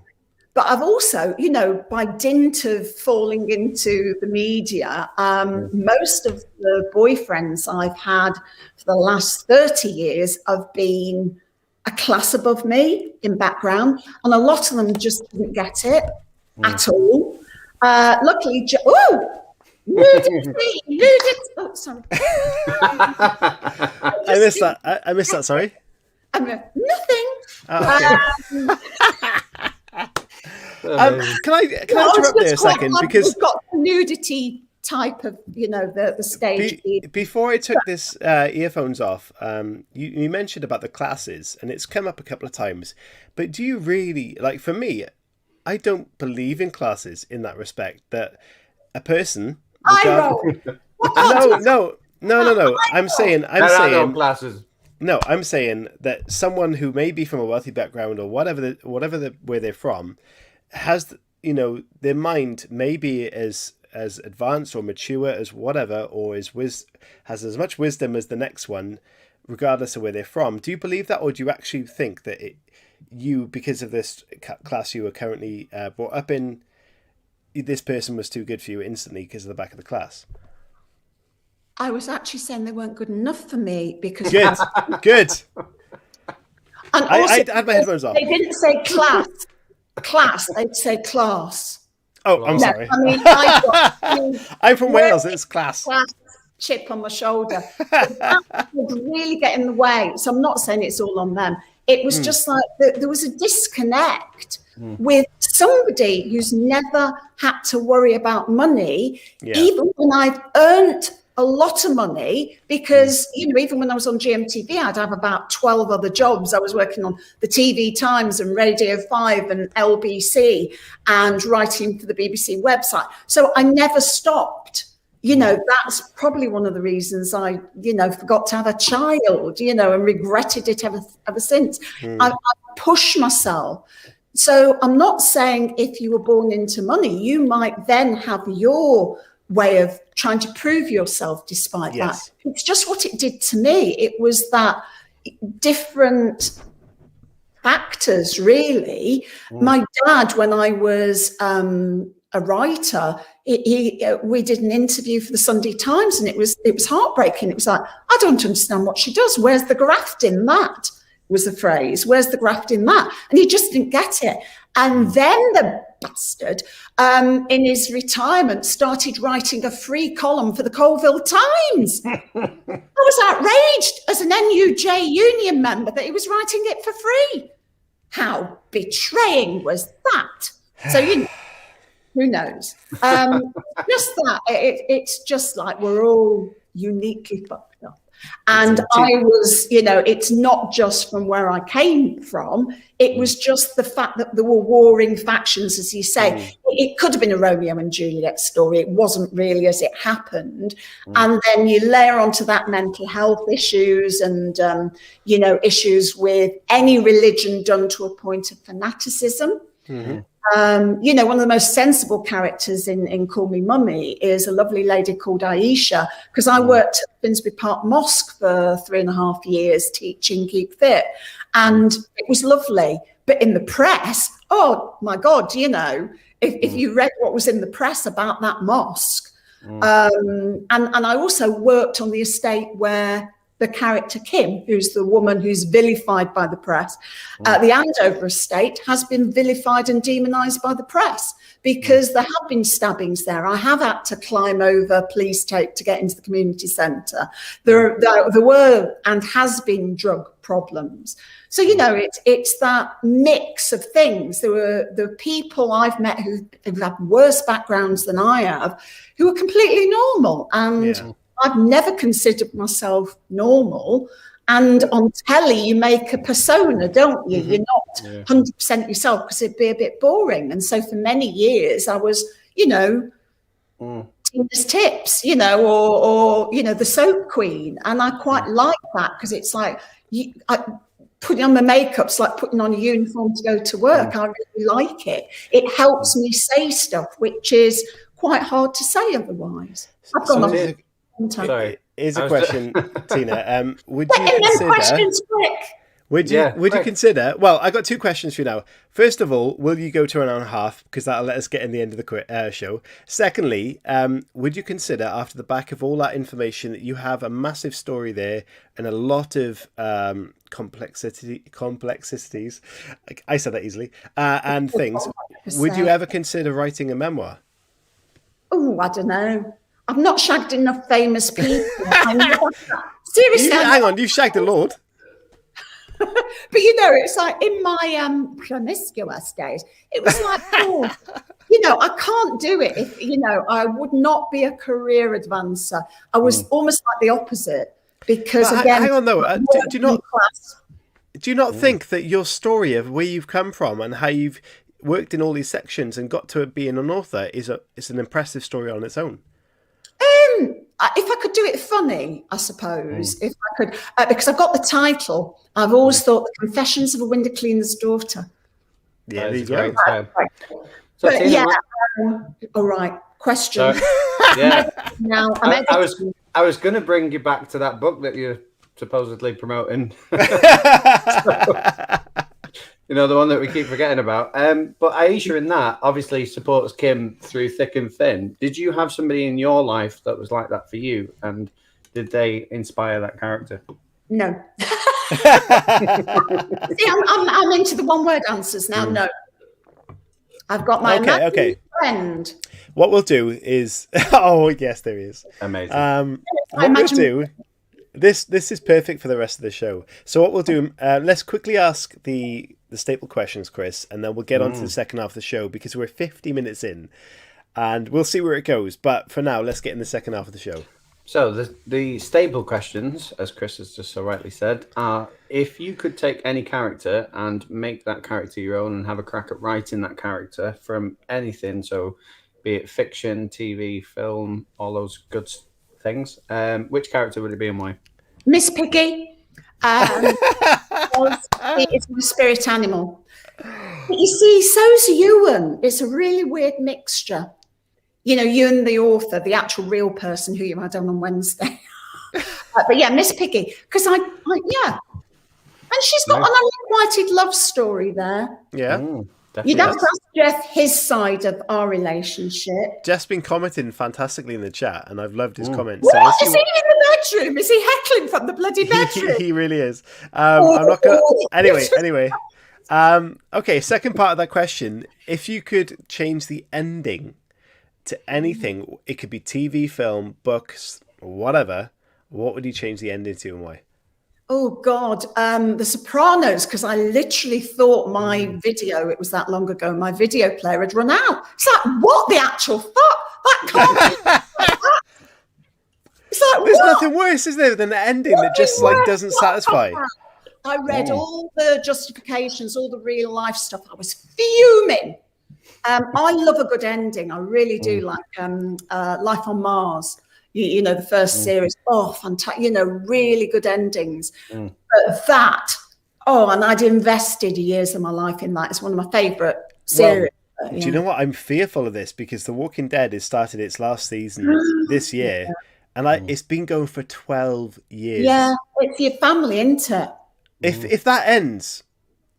Speaker 3: But I've also, you know, by dint of falling into the media, most of the boyfriends I've had for the last 30 years have been a class above me in background. And a lot of them just didn't get it at all. Luckily, nudity. Oh, sorry.
Speaker 1: I missed that. I missed that, sorry.
Speaker 3: Nothing.
Speaker 1: Oh, okay. Can I interrupt there a second? Because
Speaker 3: we've got the nudity type of, you know, the stage.
Speaker 1: Before I took this earphones off, you mentioned about the classes, and it's come up a couple of times. But do you really, like, for me, I don't believe in classes in that respect. That a person. No. No. I'm saying
Speaker 2: classes.
Speaker 1: No, I'm saying that someone who may be from a wealthy background or whatever where they're from has, their mind may be as advanced or mature as whatever, or has as much wisdom as the next one, regardless of where they're from. Do you believe that, or do you actually think that because of this class you were currently brought up in, this person was too good for you instantly because of the back of the class?
Speaker 3: I was actually saying they weren't good enough for me because...
Speaker 1: Good.
Speaker 3: And also,
Speaker 1: I had my headphones off.
Speaker 3: They didn't say class, they'd say class.
Speaker 1: Oh, I'm sorry.
Speaker 3: I mean,
Speaker 1: I'm from Wales, it's class.
Speaker 3: Chip on my shoulder. That would really get in the way. So I'm not saying it's all on them. It was just like there was a disconnect with somebody who's never had to worry about money, even when I've earned a lot of money, because, even when I was on GMTV, I'd have about 12 other jobs. I was working on the TV Times and Radio 5 and LBC and writing for the BBC website. So I never stopped. That's probably one of the reasons I, forgot to have a child, and regretted it ever since. I push myself. So I'm not saying if you were born into money, you might then have your way of trying to prove yourself despite that. It's just what it did to me. It was that different factors, really. My dad, when I was a writer, we did an interview for the Sunday Times, and it was heartbreaking. It was like, I don't understand what she does. Where's the graft in that? Was the phrase. Where's the graft in that? And he just didn't get it. And then the bastard, in his retirement, started writing a free column for the Colville Times. I was outraged as an NUJ union member that he was writing it for free. How betraying was that? So, who knows? Just that. It's just like we're all uniquely fucked up. And I was, it's not just from where I came from. It was just the fact that there were warring factions, as you say. It could have been a Romeo and Juliet story. It wasn't really as it happened. And then you layer onto that mental health issues and, issues with any religion done to a point of fanaticism. One of the most sensible characters in Call Me Mummy is a lovely lady called Aisha, because I worked at Finsbury Park Mosque for 3.5 years teaching Keep Fit, and it was lovely. But in the press, oh my God, if you read what was in the press about that mosque, and I also worked on the estate where the character Kim, who's the woman who's vilified by the press, the Andover estate has been vilified and demonised by the press because there have been stabbings there. I have had to climb over police tape to get into the community centre. There were and has been drug problems. So, it's that mix of things. There were people I've met who have worse backgrounds than I have, who are completely normal. And I've never considered myself normal. And on telly, you make a persona, don't you? You're not 100% yourself because it'd be a bit boring. And so for many years, I was, Tina's Tips, or the soap queen. And I quite like that because it's like putting on my makeup's like putting on a uniform to go to work. I really like it. It helps me say stuff, which is quite hard to say otherwise. I've gone on.
Speaker 2: Sorry.
Speaker 1: Here's a question, Tina. Would you consider?
Speaker 3: Questions quick.
Speaker 1: Would you consider? Well, I got two questions for you now. First of all, will you go to an hour and a half because that'll let us get in the end of the show? Secondly, would you consider, after the back of all that information, that you have a massive story there and a lot of complexities? I said that easily. And things. Would you ever consider writing a memoir?
Speaker 3: Oh, I don't know. I've not shagged enough famous people. Seriously.
Speaker 1: Hang on, you've shagged a Lord.
Speaker 3: But it's like in my promiscuous days, it was like, I can't do it if, I would not be a career advancer. I was almost like the opposite because again,
Speaker 1: hang on though, do you not think that your story of where you've come from and how you've worked in all these sections and got to being an author is an impressive story on its own?
Speaker 3: if I could do it funny, I suppose, if I could, because I've got the title. I've always thought The Confessions of a Window Cleaner's Daughter.
Speaker 1: Yeah, there you go.
Speaker 2: So
Speaker 3: But
Speaker 2: Tina,
Speaker 3: all right. Question.
Speaker 2: Yeah.
Speaker 3: Now,
Speaker 2: I was going to bring you back to that book that you're supposedly promoting. You know, the one that we keep forgetting about. But Aisha in that obviously supports Kim through thick and thin. Did you have somebody in your life that was like that for you? And did they inspire that character?
Speaker 3: No. See, I'm into the one-word answers now. No. I've got my friend.
Speaker 1: What we'll do is... Oh, yes, there he is.
Speaker 2: Amazing.
Speaker 1: What we'll do... This is perfect for the rest of the show. So what we'll do, let's quickly ask the staple questions, Chris, and then we'll get on to the second half of the show because we're 50 minutes in and we'll see where it goes. But for now, let's get in the second half of the show.
Speaker 2: So the staple questions, as Chris has just so rightly said, are if you could take any character and make that character your own and have a crack at writing that character from anything, so be it fiction, TV, film, all those good things, which character would it be and why?
Speaker 3: Miss Piggy. It's my spirit animal. But you see, so's Ewan. It's a really weird mixture. You know, Ewan, the author, the actual real person who you had on Wednesday. But yeah, Miss Piggy. Because yeah. And she's got an unrequited love story there.
Speaker 1: Yeah.
Speaker 3: You'd have to ask Jeff his side of our relationship.
Speaker 1: Jeff's been commenting fantastically in the chat, and I've loved his comments.
Speaker 3: What? Is he in the bedroom? Is he heckling from the bloody bedroom?
Speaker 1: He really is. I'm not gonna. Anyway. Okay, second part of that question. If you could change the ending to anything, it could be TV, film, books, whatever, what would you change the ending to and why?
Speaker 3: Oh, God, The Sopranos, because I literally thought my video, it was that long ago, my video player had run out. It's like, what the actual fuck? That can't be. It's like,
Speaker 1: there's nothing worse, is there, than an ending that just like doesn't satisfy.
Speaker 3: I read all the justifications, all the real life stuff. I was fuming. I love a good ending. I really do, like Life on Mars. You know, the first series, fantastic, you know, really good endings. But that, and I'd invested years of my life in that. It's one of my favourite series.
Speaker 1: Well, do you know what? I'm fearful of this because The Walking Dead has started its last season this year. And it's been going for 12 years. Yeah,
Speaker 3: it's your family, isn't it?
Speaker 1: If that ends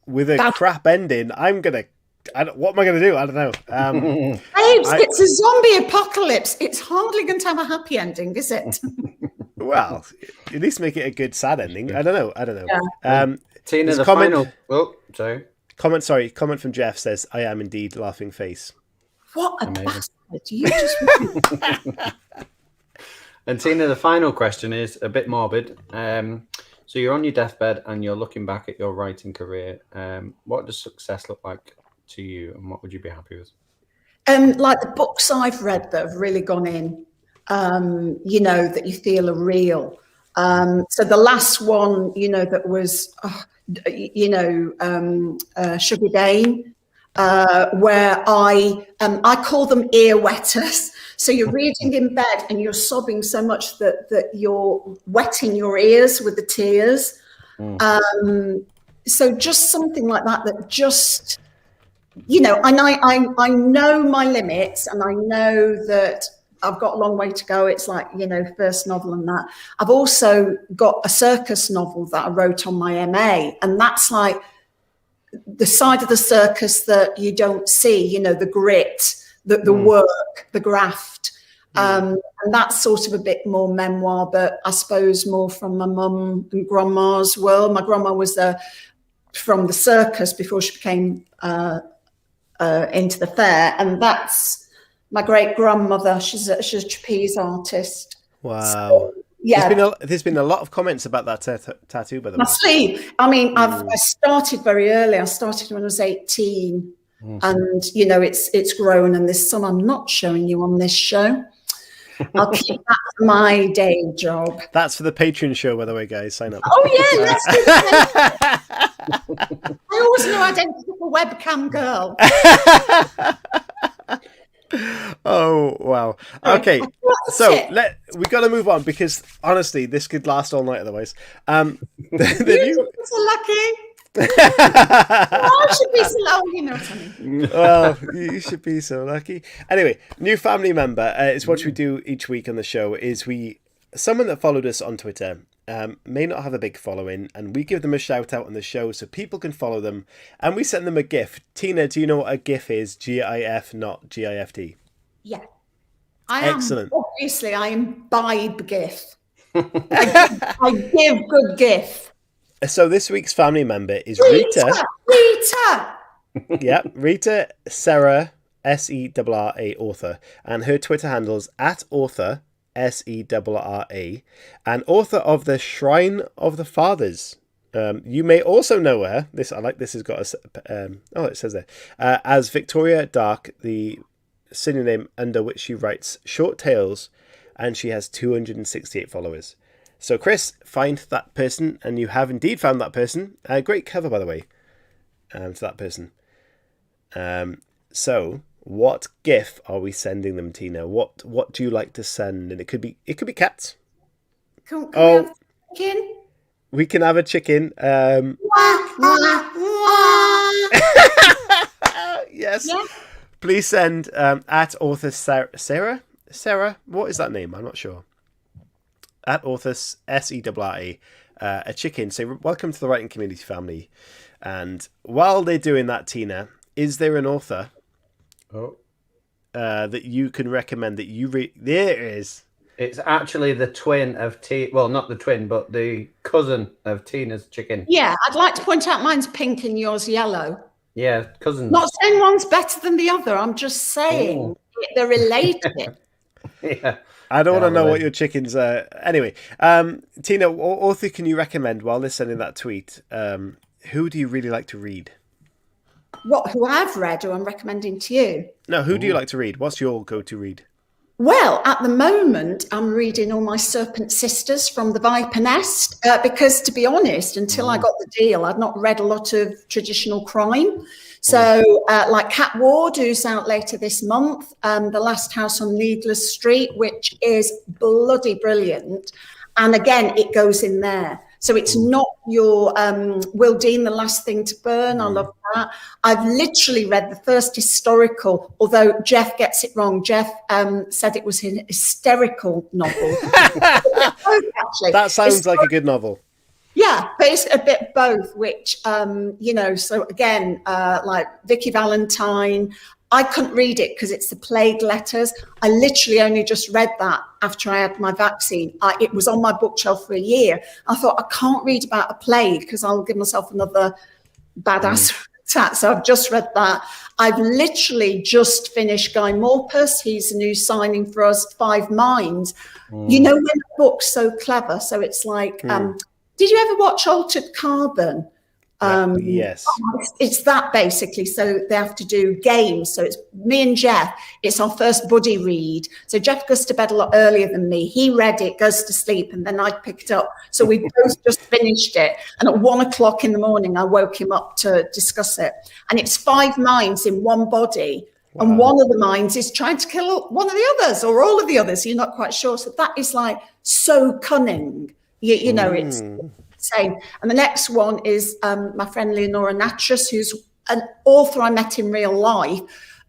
Speaker 1: with a crap ending, what am I going to do? I don't know.
Speaker 3: Babes, it's a zombie apocalypse. It's hardly going to have a happy ending, is it?
Speaker 1: Well, at least make it a good sad ending. I don't know.
Speaker 2: Yeah. Tina, the final. Oh, sorry.
Speaker 1: Comment from Jeff says, "I am indeed laughing face."
Speaker 3: What a bastard! You just.
Speaker 2: And Tina, the final question is a bit morbid. So you're on your deathbed and you're looking back at your writing career. What does success look like to you, and what would you be happy with?
Speaker 3: Like the books I've read that have really gone in, you know, that you feel are real. So the last one, you know, that was, Sugar Dane, where I call them ear wetters. So you're reading in bed and you're sobbing so much that you're wetting your ears with the tears. So just something like that just, you know, and I know my limits and I know that I've got a long way to go. It's like, you know, first novel and that. I've also got a circus novel that I wrote on my MA, and that's like the side of the circus that you don't see, you know, the grit, the work, the graft. And that's sort of a bit more memoir, but I suppose more from my mum and grandma's world. My grandma was from the circus before she became into the fair, and that's my great grandmother. She's a trapeze artist.
Speaker 1: Wow.
Speaker 3: So, yeah,
Speaker 1: there's been a lot of comments about that tattoo, by the way.
Speaker 3: My sleeve. I mean, I started very early. I started when I was 18, and you know, it's grown. And there's some I'm not showing you on this show. I'll keep that for my day job.
Speaker 1: That's for the Patreon show, by the way, guys. Sign up.
Speaker 3: Oh yeah, let's do that. I always knew I'd end up a webcam girl.
Speaker 1: Oh wow. Okay, so we got to move on because honestly, this could last all night otherwise.
Speaker 3: You so lucky. I should be so lucky, you know what I mean.
Speaker 1: Well, you should be so lucky. Anyway, new family member. It's what we do each week on the show. Is someone that followed us on Twitter may not have a big following, and we give them a shout out on the show so people can follow them, and we send them a GIF. Tina, do you know what a GIF is? GIF, not GIFT.
Speaker 3: Yeah,
Speaker 1: Excellent.
Speaker 3: Obviously, I imbibe GIF. I give good GIF.
Speaker 1: So this week's family member is Rita.
Speaker 3: Rita.
Speaker 1: Yeah, Rita Serra, Serra, author, and her Twitter handles @author. Serra, and author of the Shrine of the Fathers. You may also know her. This has got it says there as Victoria Dark, the synonym under which she writes short tales, and she has 268 followers. So Chris, find that person, and you have indeed found that person. Great cover, by the way, to that person. So. What GIF are we sending them, Tina? What do you like to send? And it could be cats.
Speaker 3: Can we have a chicken?
Speaker 1: We can have a chicken. Yes. Yeah. Please send @author Sarah. Sarah, what is that name? I'm not sure. @author Serra, a chicken. Say welcome to the writing community family. And while they're doing that, Tina, is there an author? That you can recommend that you read? There it is.
Speaker 2: It's actually the twin of well, not the twin, but the cousin of Tina's chicken.
Speaker 3: Yeah, I'd like to point out mine's pink and yours yellow.
Speaker 2: Yeah, cousins.
Speaker 3: Not saying one's better than the other. I'm just saying they're related.
Speaker 2: Yeah.
Speaker 1: I don't want to know what your chickens are. Anyway, Tina, what author can you recommend while they're sending that tweet? Who do you really like to read?
Speaker 3: Who I've read or I'm recommending to you?
Speaker 1: No, who do you like to read? What's your go-to read?
Speaker 3: Well, at the moment, I'm reading all my Serpent Sisters from the Viper Nest because, to be honest, until I got the deal, I'd not read a lot of traditional crime. So like Cat Ward, who's out later this month, The Last House on Needless Street, which is bloody brilliant. And again, it goes in there. So it's not your Will Dean, The Last Thing to Burn. I love that. I've literally read the first historical, although Jeff gets it wrong. Jeff said it was an hysterical novel. Actually,
Speaker 1: that sounds like a good novel.
Speaker 3: Yeah, but it's a bit both, which, so again, like Vicky Valentine, I couldn't read it because it's the plague letters. I literally only just read that after I had my vaccine. It was on my bookshelf for a year. I thought, I can't read about a plague because I'll give myself another badass attack. So I've just read that. I've literally just finished Guy Morpus. He's a new signing for us, Five Minds. You know, when a book's so clever. So it's like, did you ever watch Altered Carbon?
Speaker 1: Yes.
Speaker 3: It's that basically. So they have to do games. So it's me and Jeff. It's our first buddy read. So Jeff goes to bed a lot earlier than me. He read it, goes to sleep, and then I picked up. So we both just finished it. And at 1 o'clock in the morning, I woke him up to discuss it. And it's 5 minds in one body. Wow. And one of the minds is trying to kill one of the others or all of the others. You're not quite sure. So that is like so cunning. You know, it's insane. And the next one is my friend Leonora Natras, who's an author I met in real life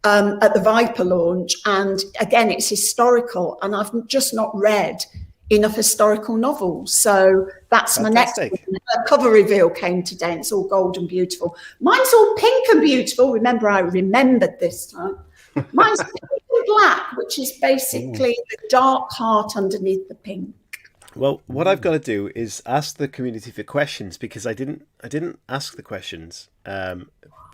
Speaker 3: at the Viper launch. And again, it's historical. And I've just not read enough historical novels. So that's fantastic. My next one. A cover reveal came today, and it's all gold and beautiful. Mine's all pink and beautiful. Remember, I remembered this time. Mine's pink and black, which is basically the dark heart underneath the pink.
Speaker 1: Well, what I've got to do is ask the community for questions, because I didn't ask the questions to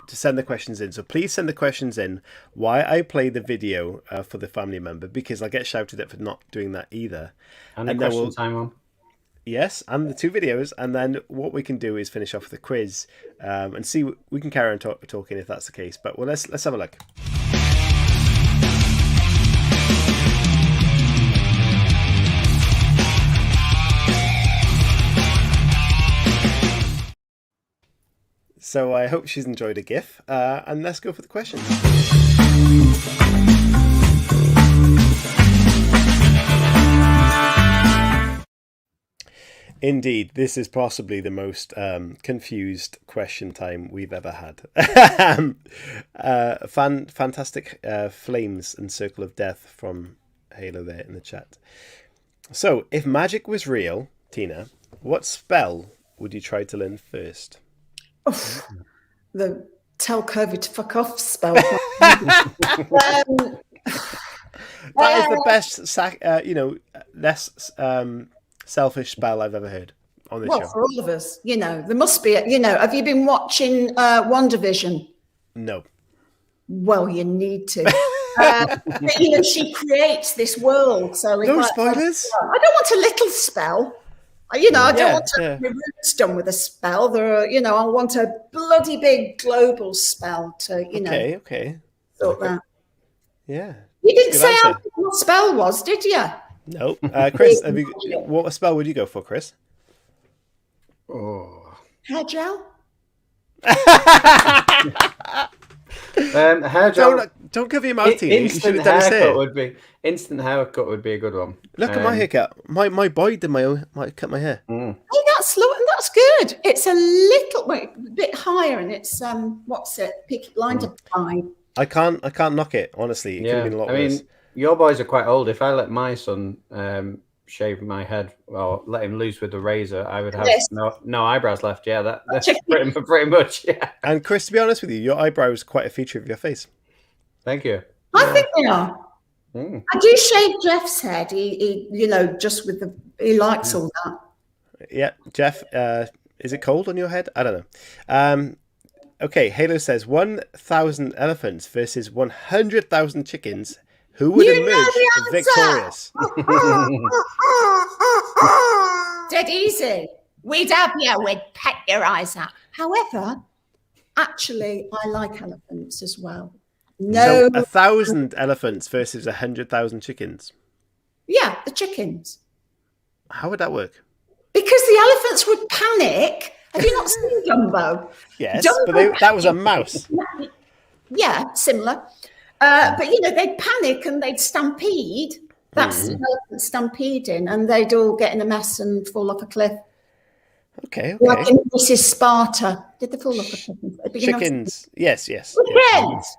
Speaker 1: send the questions in. So please send the questions in. Why I play the video for the family member, because I get shouted at for not doing that either.
Speaker 2: And the question time on.
Speaker 1: Yes, and the 2 videos. And then what we can do is finish off with a quiz and see. We can carry on talking if that's the case. But well, let's have a look. So I hope she's enjoyed a GIF, and let's go for the questions. Indeed, this is possibly the most confused question time we've ever had. Fantastic flames and circle of death from Halo there in the chat. So, if magic was real, Tina, what spell would you try to learn first?
Speaker 3: The tell COVID to fuck off spell.
Speaker 1: That is the best, less selfish spell I've ever heard on this show.
Speaker 3: For all of us, there must be. Have you been watching WandaVision?
Speaker 1: No.
Speaker 3: Well, you need to. She creates this world. So
Speaker 1: no spoilers.
Speaker 3: I don't want a little spell. I don't want to have my roots done with a spell. I want a bloody big global spell to,
Speaker 1: Okay.
Speaker 3: Sort that.
Speaker 1: Yeah.
Speaker 3: You didn't say how big your spell was, did you?
Speaker 1: No. Chris, what spell would you go for, Chris?
Speaker 2: Oh.
Speaker 3: Hair gel?
Speaker 2: Hair gel.
Speaker 1: Don't cover your mouth, Tina. You should have done his hair.
Speaker 2: Instant haircut would be a good one.
Speaker 1: Look at my haircut. My boy did cut my hair.
Speaker 3: Hey, that's good. It's a bit higher, and it's Peaky Blinder vibe.
Speaker 1: I can't knock it, honestly. It could have been a lot worse.
Speaker 2: Your boys are quite old. If I let my son shave my head or let him loose with the razor, I would have no eyebrows left. Yeah, that's pretty much. Yeah.
Speaker 1: And Chris, to be honest with you, your eyebrows are quite a feature of your face.
Speaker 2: Thank you.
Speaker 3: I think they are. I do shave Jeff's head. He just with he likes all that.
Speaker 1: Yeah, Jeff, is it cold on your head? I don't know. Okay, Halo says 1,000 elephants versus 100,000 chickens. Who would emerge victorious?
Speaker 3: Dead easy. We'd have you. We'd peck your eyes out. However, actually, I like elephants as well. No,
Speaker 1: 1,000 elephants versus 100,000 chickens.
Speaker 3: Yeah, the chickens.
Speaker 1: How would that work?
Speaker 3: Because the elephants would panic. Have you not seen Dumbo?
Speaker 1: Yes, but that was a mouse.
Speaker 3: Yeah, similar. But they'd panic and they'd stampede. That's the elephant stampeding, and they'd all get in a mess and fall off a cliff.
Speaker 1: Okay.
Speaker 3: Like in Mrs. Sparta. Did they fall off a cliff?
Speaker 1: Chickens. Yes.
Speaker 3: Chickens.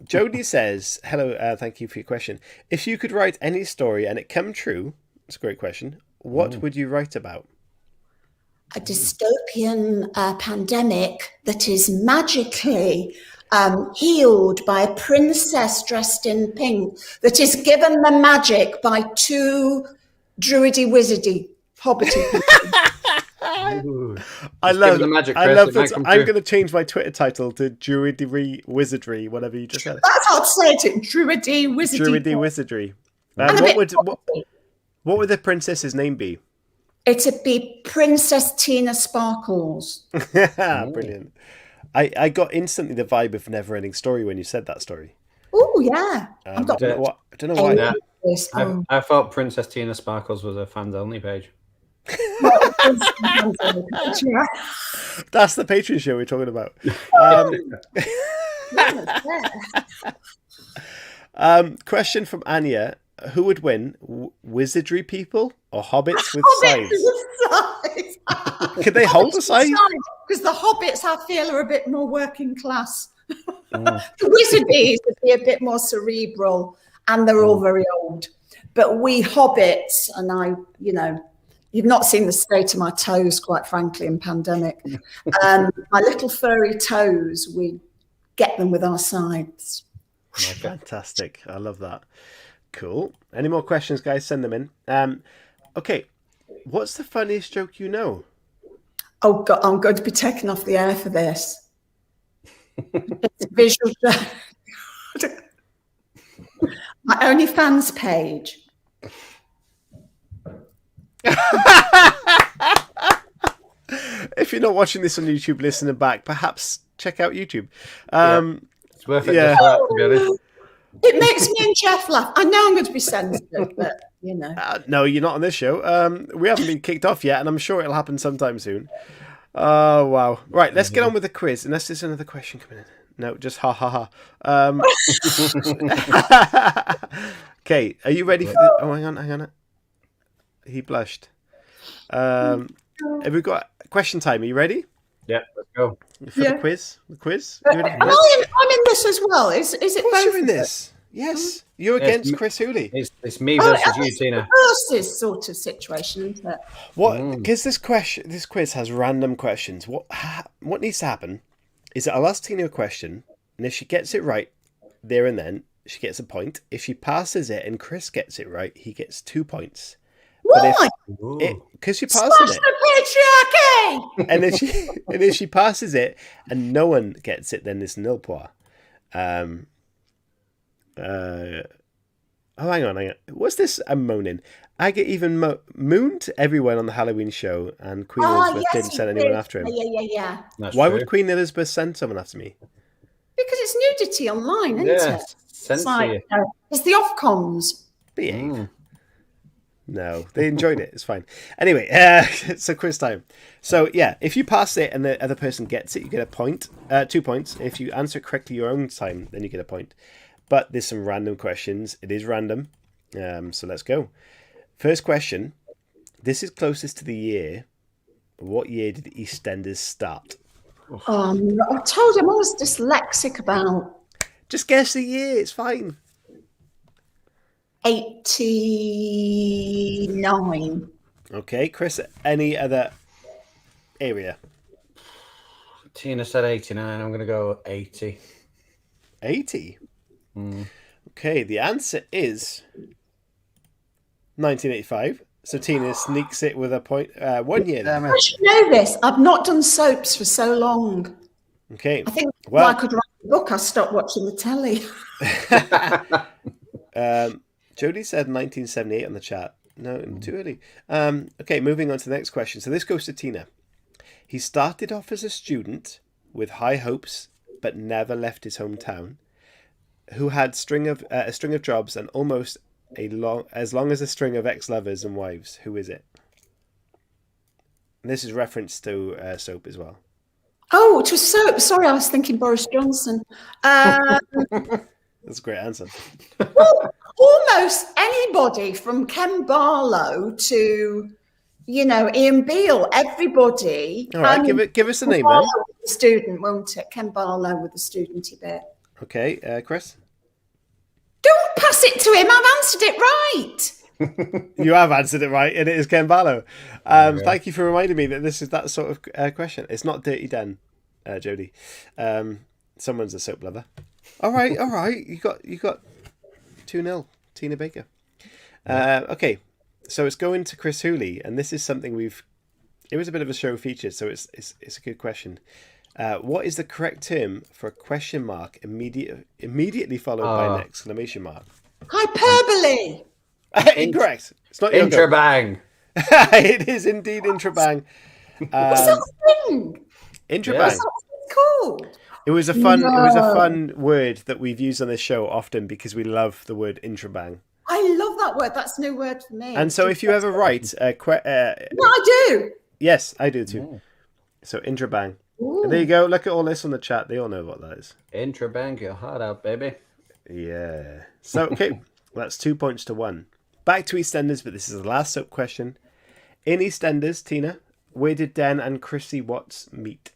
Speaker 1: Jody says, hello, thank you for your question. If you could write any story and it come true, it's a great question, what would you write about?
Speaker 3: A dystopian pandemic that is magically healed by a princess dressed in pink that is given the magic by two druidy wizardy hobbity people.
Speaker 1: I love the magic. I love that. I'm going to change my Twitter title to druidy wizardry, whatever you just said.
Speaker 3: That's how I'd say it. Druidy wizardry.
Speaker 1: Druidy wizardry. What would the princess's name be?
Speaker 3: It'd be Princess Tina Sparkles.
Speaker 1: Brilliant. I got instantly the vibe of Neverending Story when you said that story.
Speaker 3: Oh yeah.
Speaker 1: I don't know why.
Speaker 2: I thought Princess Tina Sparkles was a fans only page.
Speaker 1: That's the Patreon show we're talking about. Question from Anya: who would win, wizardry people or hobbits with scythes? Could they hold a scythe?
Speaker 3: Because the hobbits, I feel, are a bit more working class. The wizardies would be a bit more cerebral, and they're all very old. But we hobbits, and you've not seen the state of my toes, quite frankly, in pandemic. My little furry toes, we get them with our scythes.
Speaker 1: Fantastic. I love that. Cool. Any more questions, guys? Send them in. Okay. What's the funniest joke you know?
Speaker 3: Oh, God, I'm going to be taken off the air for this. It's a visual joke. My OnlyFans page.
Speaker 1: If you're not watching this on YouTube, listening back, perhaps check out YouTube.
Speaker 2: It's worth it just for that, to be honest.
Speaker 3: It makes me and Jeff laugh. I know I'm going to be sensitive, but
Speaker 1: no, you're not on this show. We haven't been kicked off yet, and I'm sure it'll happen sometime soon. Oh, wow. Right, let's get on with the quiz, unless there's another question coming in. No, just ha ha ha. Okay, are you ready for the... Oh, hang on. He blushed. Have we got question time? Are you ready?
Speaker 2: Yeah, let's go.
Speaker 1: For the quiz? The quiz?
Speaker 3: I'm in this as well. Is it both?
Speaker 1: You're in this. Yes. You're against Chris Hooley.
Speaker 2: It's me versus you, Tina.
Speaker 3: Versus sort of situation, isn't it?
Speaker 1: What? Because this quiz has random questions. What needs to happen is that I'll ask Tina a question, and if she gets it right there and then, she gets a point. If she passes it and Chris gets it right, he gets 2 points.
Speaker 3: Why?
Speaker 1: Because she passes it.
Speaker 3: The patriarchy!
Speaker 1: And if she passes it and no one gets it, then it's nil point. Hang on. What's this I'm moaning? I get even mooned everyone on the Halloween show, and Queen Elizabeth didn't send anyone after him.
Speaker 3: Yeah.
Speaker 1: Why would Queen Elizabeth send someone after me?
Speaker 3: Because it's nudity online, isn't it? It's the Ofcoms.
Speaker 1: Behave. No, they enjoyed it. It's fine. Anyway, so quiz time. So yeah, if you pass it and the other person gets it, you get a point, 2 points. If you answer it correctly your own time, then you get a point. But there's some random questions. It is random. So let's go. First question. This is closest to the year. What year did EastEnders start?
Speaker 3: I told him I was dyslexic about.
Speaker 1: Just guess the year. It's fine.
Speaker 3: 89.
Speaker 1: Okay, Chris, any other area?
Speaker 2: Tina said 89. I'm going to go 80.
Speaker 1: 80? Okay, the answer is 1985. So Tina sneaks it with a point. 1 year.
Speaker 3: I should know this. I've not done soaps for so long.
Speaker 1: Okay.
Speaker 3: I think I could write a book. I stopped watching the telly.
Speaker 1: Jodie said 1978 on the chat. No, too early. Okay, moving on to the next question. So this goes to Tina. He started off as a student with high hopes, but never left his hometown. Who had a string of jobs and almost as long as a string of ex-lovers and wives. Who is it? And this is reference to soap as well.
Speaker 3: Oh, it was soap. Sorry, I was thinking Boris Johnson.
Speaker 1: That's a great answer.
Speaker 3: Well, almost anybody from Ken Barlow to, Ian Beale. Everybody.
Speaker 1: All right, give us a name then.
Speaker 3: The student, won't it? Ken Barlow with the studenty bit.
Speaker 1: Okay, Chris.
Speaker 3: Don't pass it to him. I've answered it right.
Speaker 1: You have answered it right, and it is Ken Barlow. Thank you for reminding me that this is that sort of question. It's not Dirty Dan, Jodie. Someone's a soap lover. All right. You got 2-0, Tina Baker. Okay, so it's going to Chris Hooley, and this is something it was a bit of a show feature, so it's a good question. What is the correct term for a question mark immediately followed by an exclamation mark?
Speaker 3: Hyperbole.
Speaker 1: Incorrect. It's not
Speaker 2: Intrabang.
Speaker 1: It is indeed intrabang.
Speaker 3: What's that thing?
Speaker 1: Intrabang.
Speaker 3: What's that called?
Speaker 1: It was a fun word that we've used on this show often because we love the word intrabang.
Speaker 3: I love that word. That's a new word for me.
Speaker 1: And so if you ever write
Speaker 3: no, I do.
Speaker 1: Yes, I do too. Oh. So intrabang. And there you go. Look at all this on the chat. They all know what that is.
Speaker 2: Intrabang your heart out, baby.
Speaker 1: Yeah. So okay, that's 2 points to 1. Back to EastEnders, but this is the last soap question. In EastEnders, Tina, where did Dan and Chrissy Watts meet?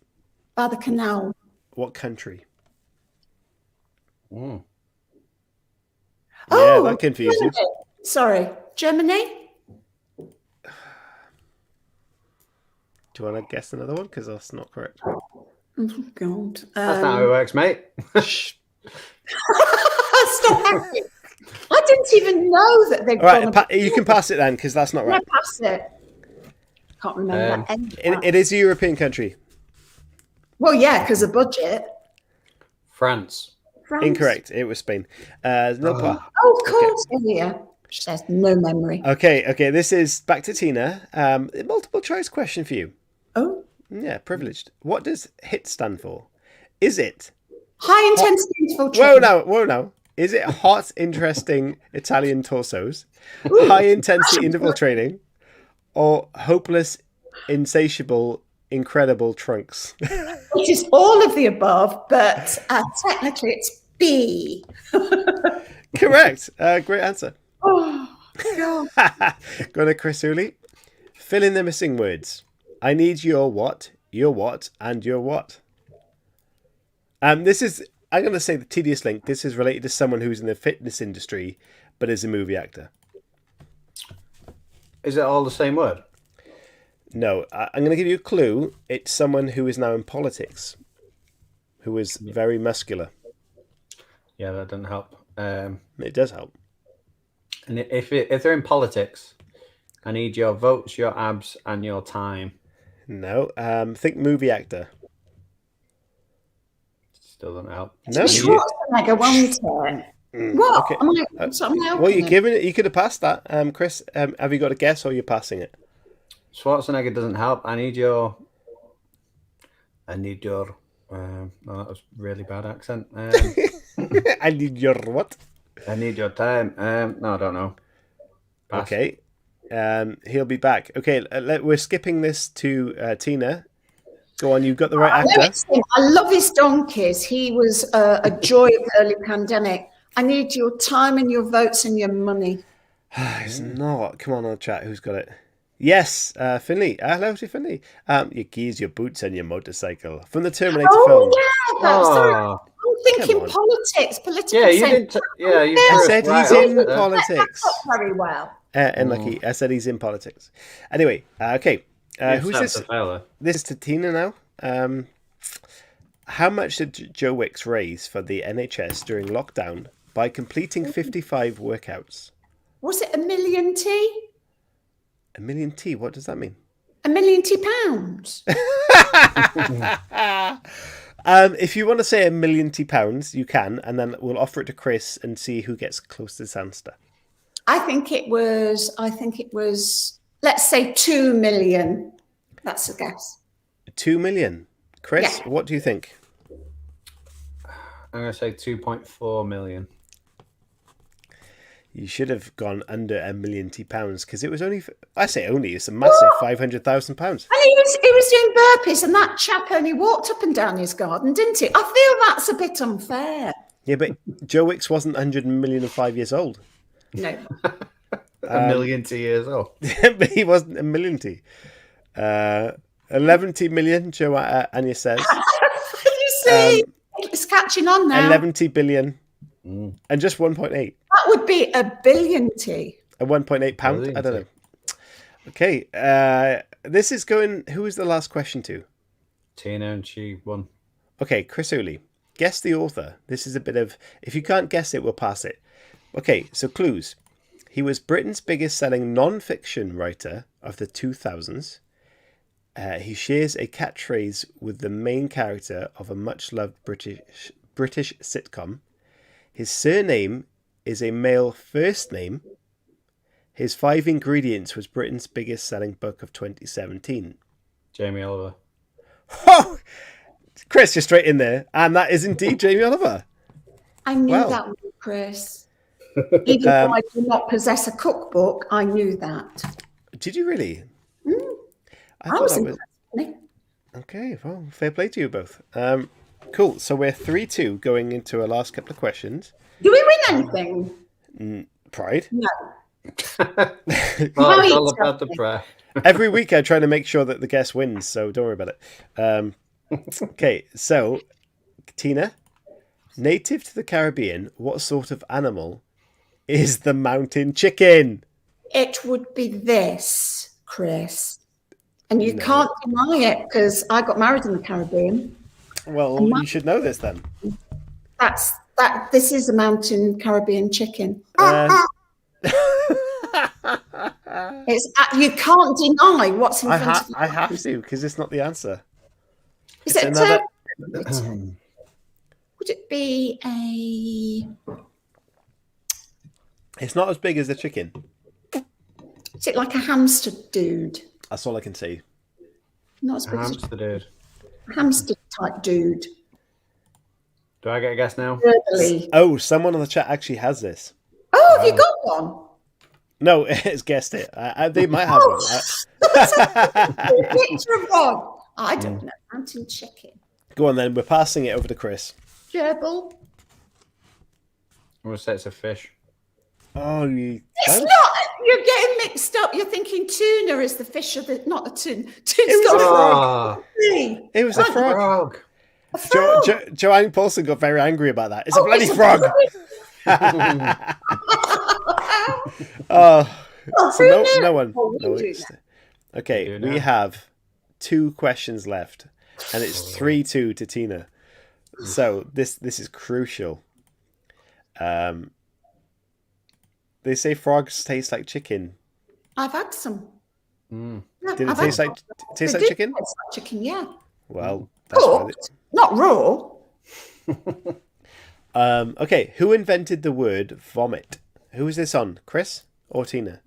Speaker 3: By the canal.
Speaker 1: What country?
Speaker 2: Mm.
Speaker 1: Yeah, that confused you.
Speaker 3: Sorry, Germany?
Speaker 1: Do you want to guess another one? Because that's not correct.
Speaker 3: Oh, God.
Speaker 2: That's not how it works, mate.
Speaker 1: Shh.
Speaker 3: Stop acting. I didn't even know that they'd
Speaker 1: All right, you can pass it then, because that's not right.
Speaker 3: I pass it. Can't remember that.
Speaker 1: It is a European country.
Speaker 3: Well, yeah, because of budget.
Speaker 2: France.
Speaker 1: Incorrect. It was Spain. No part.
Speaker 3: Oh, of course. Okay. Yeah. She has no memory.
Speaker 1: Okay. This is back to Tina. A multiple choice question for you.
Speaker 3: Oh.
Speaker 1: Yeah, privileged. What does HIT stand for? Is it
Speaker 3: high intensity interval training?
Speaker 1: Whoa now. Is it hot, interesting Italian torsos, high intensity interval training, or hopeless, insatiable, incredible trunks?
Speaker 3: It is all of the above, but technically it's B.
Speaker 1: Correct. Great answer.
Speaker 3: Oh, God.
Speaker 1: Go to Chris Hooley. Fill in the missing words. I need your what, and your what. This is, I'm going to say the tedious link. This is related to someone who's in the fitness industry, but is a movie actor.
Speaker 2: Is it all the same word?
Speaker 1: No, I'm going to give you a clue. It's someone who is now in politics, who is very muscular.
Speaker 2: Yeah, that doesn't help.
Speaker 1: It does help.
Speaker 2: And if they're in politics, I need your votes, your abs, and your time.
Speaker 1: No, think movie actor.
Speaker 2: Still doesn't help.
Speaker 1: No,
Speaker 3: Schwarzenegger, wasn't it? What?
Speaker 1: Okay. Well, you're giving it. You could have passed that, Chris. Have you got a guess, or you're passing it?
Speaker 2: Schwarzenegger doesn't help. I need your. No, that was really bad accent.
Speaker 1: I need your what?
Speaker 2: I need your time. No, I don't know. Pass.
Speaker 1: Okay. He'll be back. Okay, we're skipping this to Tina. Go on, you've got the right actor.
Speaker 3: I love his donkeys. He was a joy of the early pandemic. I need your time and your votes and your money.
Speaker 1: It's not. Come on, chat. Who's got it? Yes, Finley. Hello to Finley. Your keys, your boots, and your motorcycle from the Terminator film.
Speaker 3: Yeah, sorry. I'm thinking politics, political.
Speaker 2: Yeah, you didn't.
Speaker 1: I said he's in politics.
Speaker 3: Very well.
Speaker 1: And I said he's in politics. Anyway, okay. Who's this? This is to Tina now. How much did Joe Wicks raise for the NHS during lockdown by completing 55 workouts?
Speaker 3: Was it £1 million?
Speaker 1: £1 million? What does that mean?
Speaker 3: £1 million.
Speaker 1: If you want to say £1 million, you can, and then we'll offer it to Chris and see who gets close to this answer.
Speaker 3: I think it was, let's say 2 million. That's a guess.
Speaker 1: 2 million. Chris, what do you think?
Speaker 2: I'm going to say 2.4 million.
Speaker 1: You should have gone under £1 million because it was only, it's a massive £500,000.
Speaker 3: And he was doing burpees and that chap only walked up and down his garden, didn't he? I feel that's a bit unfair.
Speaker 1: Yeah, but Joe Wicks wasn't 105 years old.
Speaker 3: No.
Speaker 2: A million years old.
Speaker 1: But he wasn't $1 million. 11 million, Joe Anya says.
Speaker 3: You see, it's catching on now.
Speaker 1: 11 billion. And just 1.8.
Speaker 3: That would be £1 billion.
Speaker 1: A 1.8 pound? I don't know. Okay. This is going. Who was the last question to?
Speaker 2: Tina, and she won.
Speaker 1: Okay, Chris Hooley. Guess the author. This is a bit of. If you can't guess it, we'll pass it. Okay, so clues. He was Britain's biggest selling non-fiction writer of the 2000s. He shares a catchphrase with the main character of a much-loved British sitcom. His surname is a male first name. His 5 ingredients was Britain's biggest selling book of 2017.
Speaker 2: Jamie Oliver.
Speaker 1: Oh! Chris, you're straight in there. And that is indeed Jamie Oliver.
Speaker 3: I knew that one, Chris. Even though I do not possess a cookbook, I knew that.
Speaker 1: Did you really?
Speaker 3: I was impressed.
Speaker 1: Okay, well, fair play to you both. Cool. So we're 3-2 going into our last couple of questions.
Speaker 3: Do we win anything?
Speaker 1: Pride?
Speaker 3: No.
Speaker 2: It's all about the pride.
Speaker 1: Every week I try to make sure that the guest wins, so don't worry about it. Okay, so Tina, native to the Caribbean, what sort of animal is the mountain chicken?
Speaker 3: It would be this, Chris. And you can't deny it because I got married in the Caribbean.
Speaker 1: Well, you should know this then.
Speaker 3: This is a mountain Caribbean chicken. You can't deny what's in front of you.
Speaker 1: I have to because it's not the answer.
Speaker 3: Is it another... Would it be a...
Speaker 1: It's not as big as a chicken.
Speaker 3: Is it like a hamster dude?
Speaker 1: That's all I can see.
Speaker 3: Not as big as
Speaker 2: hamster dude.
Speaker 3: Hamster type dude.
Speaker 2: Do I get a guess now?
Speaker 3: Verbally.
Speaker 1: Someone on the chat actually has this.
Speaker 3: Oh, have you got one?
Speaker 1: No, it's guessed it. They might have one.
Speaker 3: Picture of one. I don't know. Mountain chicken.
Speaker 1: Go on then. We're passing it over to Chris.
Speaker 3: Gerbil.
Speaker 2: I'm going to say it's a fish.
Speaker 1: Oh, you
Speaker 3: It's not. You're getting mixed up. You're thinking tuna is the fish of the, not a tuna. Tuna's got a frog.
Speaker 1: It was a frog.
Speaker 3: A frog.
Speaker 1: Joanne Paulson got very angry about that. It's a bloody frog. So no one. Okay, we have 2 questions left, and it's 3-2 to Tina. So this is crucial. They say frogs taste like chicken.
Speaker 3: I've had some.
Speaker 1: Yeah, Did it taste like chicken?
Speaker 3: Taste like chicken, yeah.
Speaker 1: Well, that's
Speaker 3: cooked, not raw.
Speaker 1: Okay, who invented the word vomit? Who is this on, Chris or Tina?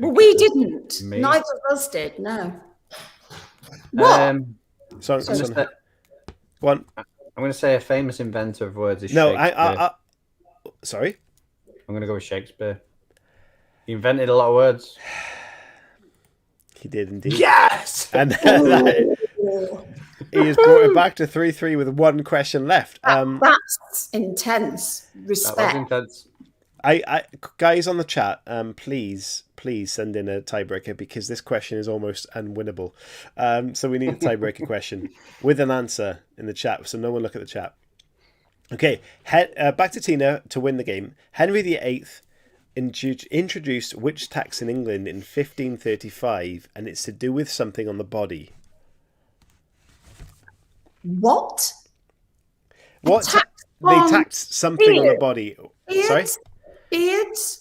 Speaker 3: Well, we didn't.
Speaker 2: Me.
Speaker 3: Neither of us did. No. What?
Speaker 1: Go on.
Speaker 2: I'm going to say a famous inventor of words is
Speaker 1: No,
Speaker 2: Shakespeare.
Speaker 1: Sorry?
Speaker 2: I'm going to go with Shakespeare. He invented a lot of words.
Speaker 1: He did indeed.
Speaker 2: Yes!
Speaker 1: And he has brought it back to 3-3 with 1 question left.
Speaker 3: That's intense. Respect.
Speaker 2: That was intense.
Speaker 1: I guys on the chat, please send in a tiebreaker because this question is almost unwinnable. So we need a tiebreaker question with an answer in the chat. So no one look at the chat. Okay, back to Tina to win the game. Henry VIII introduced which tax in England in 1535, and it's to do with something on the body.
Speaker 3: What?
Speaker 1: What? They taxed something on the body.
Speaker 3: Beards?
Speaker 1: Sorry?
Speaker 3: Beards?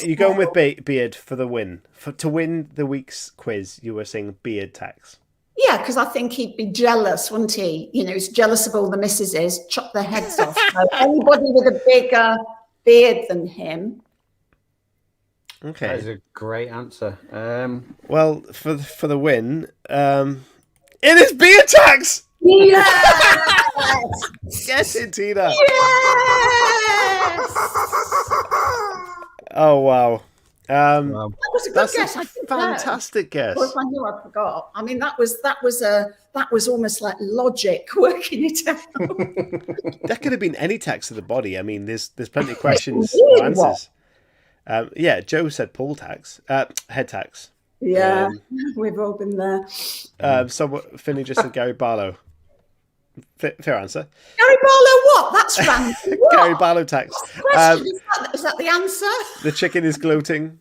Speaker 1: You're going with beard for the win. To win the week's quiz, you were saying beard tax.
Speaker 3: Yeah, because I think he'd be jealous, wouldn't he? You know, he's jealous of all the missuses, chop their heads off. So anybody with a bigger beard than him.
Speaker 1: Okay.
Speaker 2: That is a great answer.
Speaker 1: Well, for the win, it is beard tax!
Speaker 3: Yes!
Speaker 1: Get it, Tina!
Speaker 3: Yes!
Speaker 1: Oh, wow.
Speaker 3: That was a good
Speaker 1: That's
Speaker 3: guess.
Speaker 1: a fantastic guess.
Speaker 3: Of course, I knew I forgot. I mean, that was almost like logic working it out.
Speaker 1: That could have been any tax of the body. I mean, there's plenty of questions, no answers. Yeah, Joe said poll tax, head tax.
Speaker 3: Yeah, we've all been there.
Speaker 1: Finney just said Gary Barlow. Fair answer.
Speaker 3: Gary Barlow, what? That's random. What?
Speaker 1: Gary Barlow tax.
Speaker 3: Is that the answer?
Speaker 1: The chicken is gloating.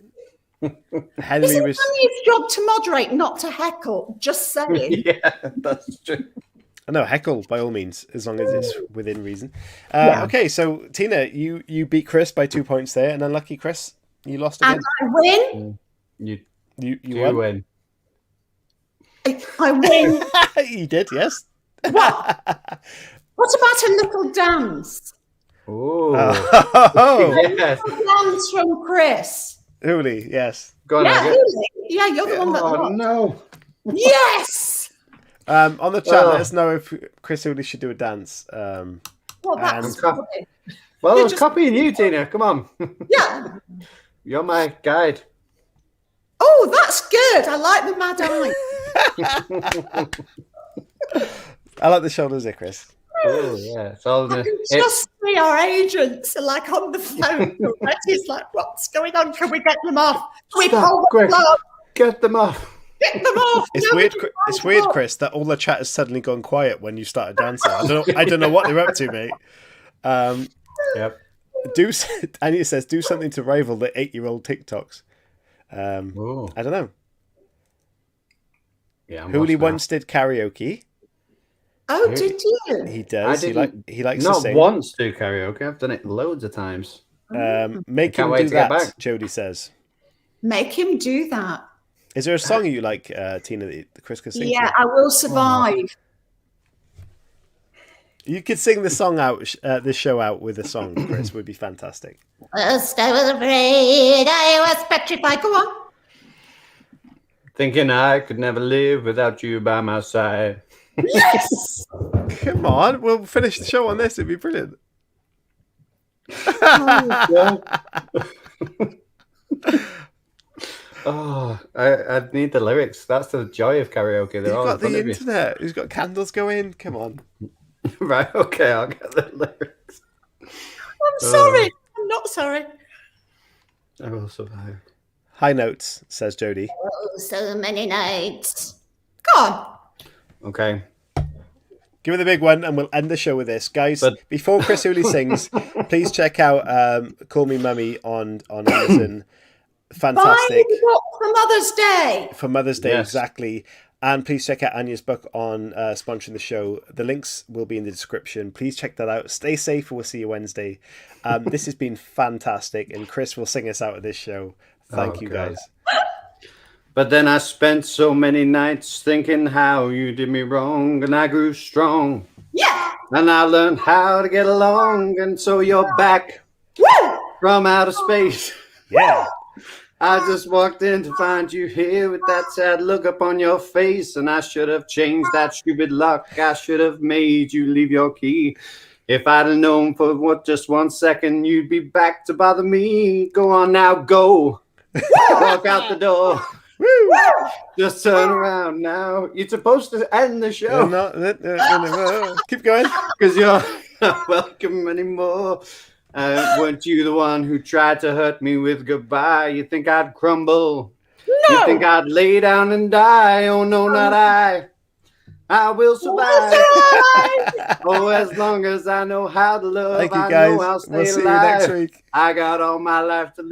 Speaker 1: Henry
Speaker 3: Isn't
Speaker 1: was.
Speaker 3: Tanya's job to moderate, not to heckle? Just saying.
Speaker 2: Yeah, that's true.
Speaker 1: No, heckle by all means, as long as it's within reason.
Speaker 3: Yeah.
Speaker 1: Okay, so Tina, you beat Chris by 2 points there, and unlucky Chris, you lost again.
Speaker 3: And I win.
Speaker 2: You
Speaker 1: won.
Speaker 3: I win.
Speaker 1: You did, yes.
Speaker 3: What? What about a little dance?
Speaker 2: Oh, yes.
Speaker 3: A dance from Chris.
Speaker 1: Hooley, yes.
Speaker 2: Go on,
Speaker 3: Yeah, yeah, you're the one that.
Speaker 2: Oh no!
Speaker 3: Yes.
Speaker 1: On the chat, let us know if Chris Hooley should do a dance.
Speaker 3: Well, that's
Speaker 2: Well, I was copying you, Tina. Come on.
Speaker 3: Yeah.
Speaker 2: You're my guide.
Speaker 3: Oh, that's good. I like the mad eye.
Speaker 1: I like the shoulders there, Chris.
Speaker 2: Oh yeah, it's all
Speaker 3: I can just see our agents are like on the phone. It's like, what's going on? Can we get them off? Can we pull the plug?
Speaker 2: Get them off.
Speaker 3: Get them off.
Speaker 1: It's weird. It's weird, Chris, that all the chat has suddenly gone quiet when you started dancing. I don't know what they're up to, mate.
Speaker 2: Yep.
Speaker 1: Anya says, do something to rival the 8-year-old TikToks. I don't know.
Speaker 2: Yeah.
Speaker 1: Hooley once did karaoke.
Speaker 3: Oh, did you?
Speaker 1: He does. He likes to sing.
Speaker 2: Not once do karaoke. I've done it loads of times.
Speaker 1: Make him do that, Jody says.
Speaker 3: Make him do that.
Speaker 1: Is there a song you like, Tina, that Chris could sing?
Speaker 3: Yeah, I Will Survive.
Speaker 1: You could sing the song out, the show out with a song, Chris, would be fantastic.
Speaker 3: First I was afraid, I was petrified. Go on.
Speaker 2: Thinking I could never live without you by my side.
Speaker 3: Yes!
Speaker 1: Come on, we'll finish the show on this. It'd be brilliant.
Speaker 2: I need the lyrics. That's the joy of karaoke. They're
Speaker 1: You've
Speaker 2: all
Speaker 1: got
Speaker 2: in front
Speaker 1: the
Speaker 2: of you.
Speaker 1: internet. Who's got candles going? Come on.
Speaker 2: Right, okay, I'll get the lyrics.
Speaker 3: I'm sorry. sorry.
Speaker 2: I will survive.
Speaker 1: High notes, says Jodie.
Speaker 3: Oh, so many notes. Go on.
Speaker 2: Okay.
Speaker 1: Give it the big one, and we'll end the show with this, guys. Before Chris Hooley sings, please check out "Call Me Mummy" on Amazon. Fantastic.
Speaker 3: Buy the book for Mother's Day.
Speaker 1: For Mother's Day,
Speaker 2: Yes.
Speaker 1: Exactly. And please check out Anya's book on sponsoring the show. The links will be in the description. Please check that out. Stay safe, and we'll see you Wednesday. This has been fantastic, and Chris will sing us out of this show. Thank you,
Speaker 2: God.
Speaker 1: guys.
Speaker 2: But then I spent so many nights thinking how you did me wrong, and I grew strong.
Speaker 3: Yeah.
Speaker 2: And I learned how to get along, and so you're back from outer space.
Speaker 1: Yeah.
Speaker 2: I just walked in to find you here with that sad look upon your face, and I should have changed that stupid lock. I should have made you leave your key. If I'd have known for just 1 second you'd be back to bother me. Go on now, go. Walk out the door.
Speaker 1: Woo!
Speaker 2: Just turn around now. You're supposed to end the show
Speaker 1: Keep going.
Speaker 2: because you're not welcome anymore. Weren't you the one who tried to hurt me with goodbye? You think I'd crumble?
Speaker 3: No.
Speaker 2: You think I'd lay down and die? Oh no, not I. I will survive. Oh, as long as I know how to love,
Speaker 1: Thank you,
Speaker 2: I
Speaker 1: guys.
Speaker 2: know I'll stay
Speaker 1: We'll see you
Speaker 2: alive.
Speaker 1: next week.
Speaker 2: I got all my life to live.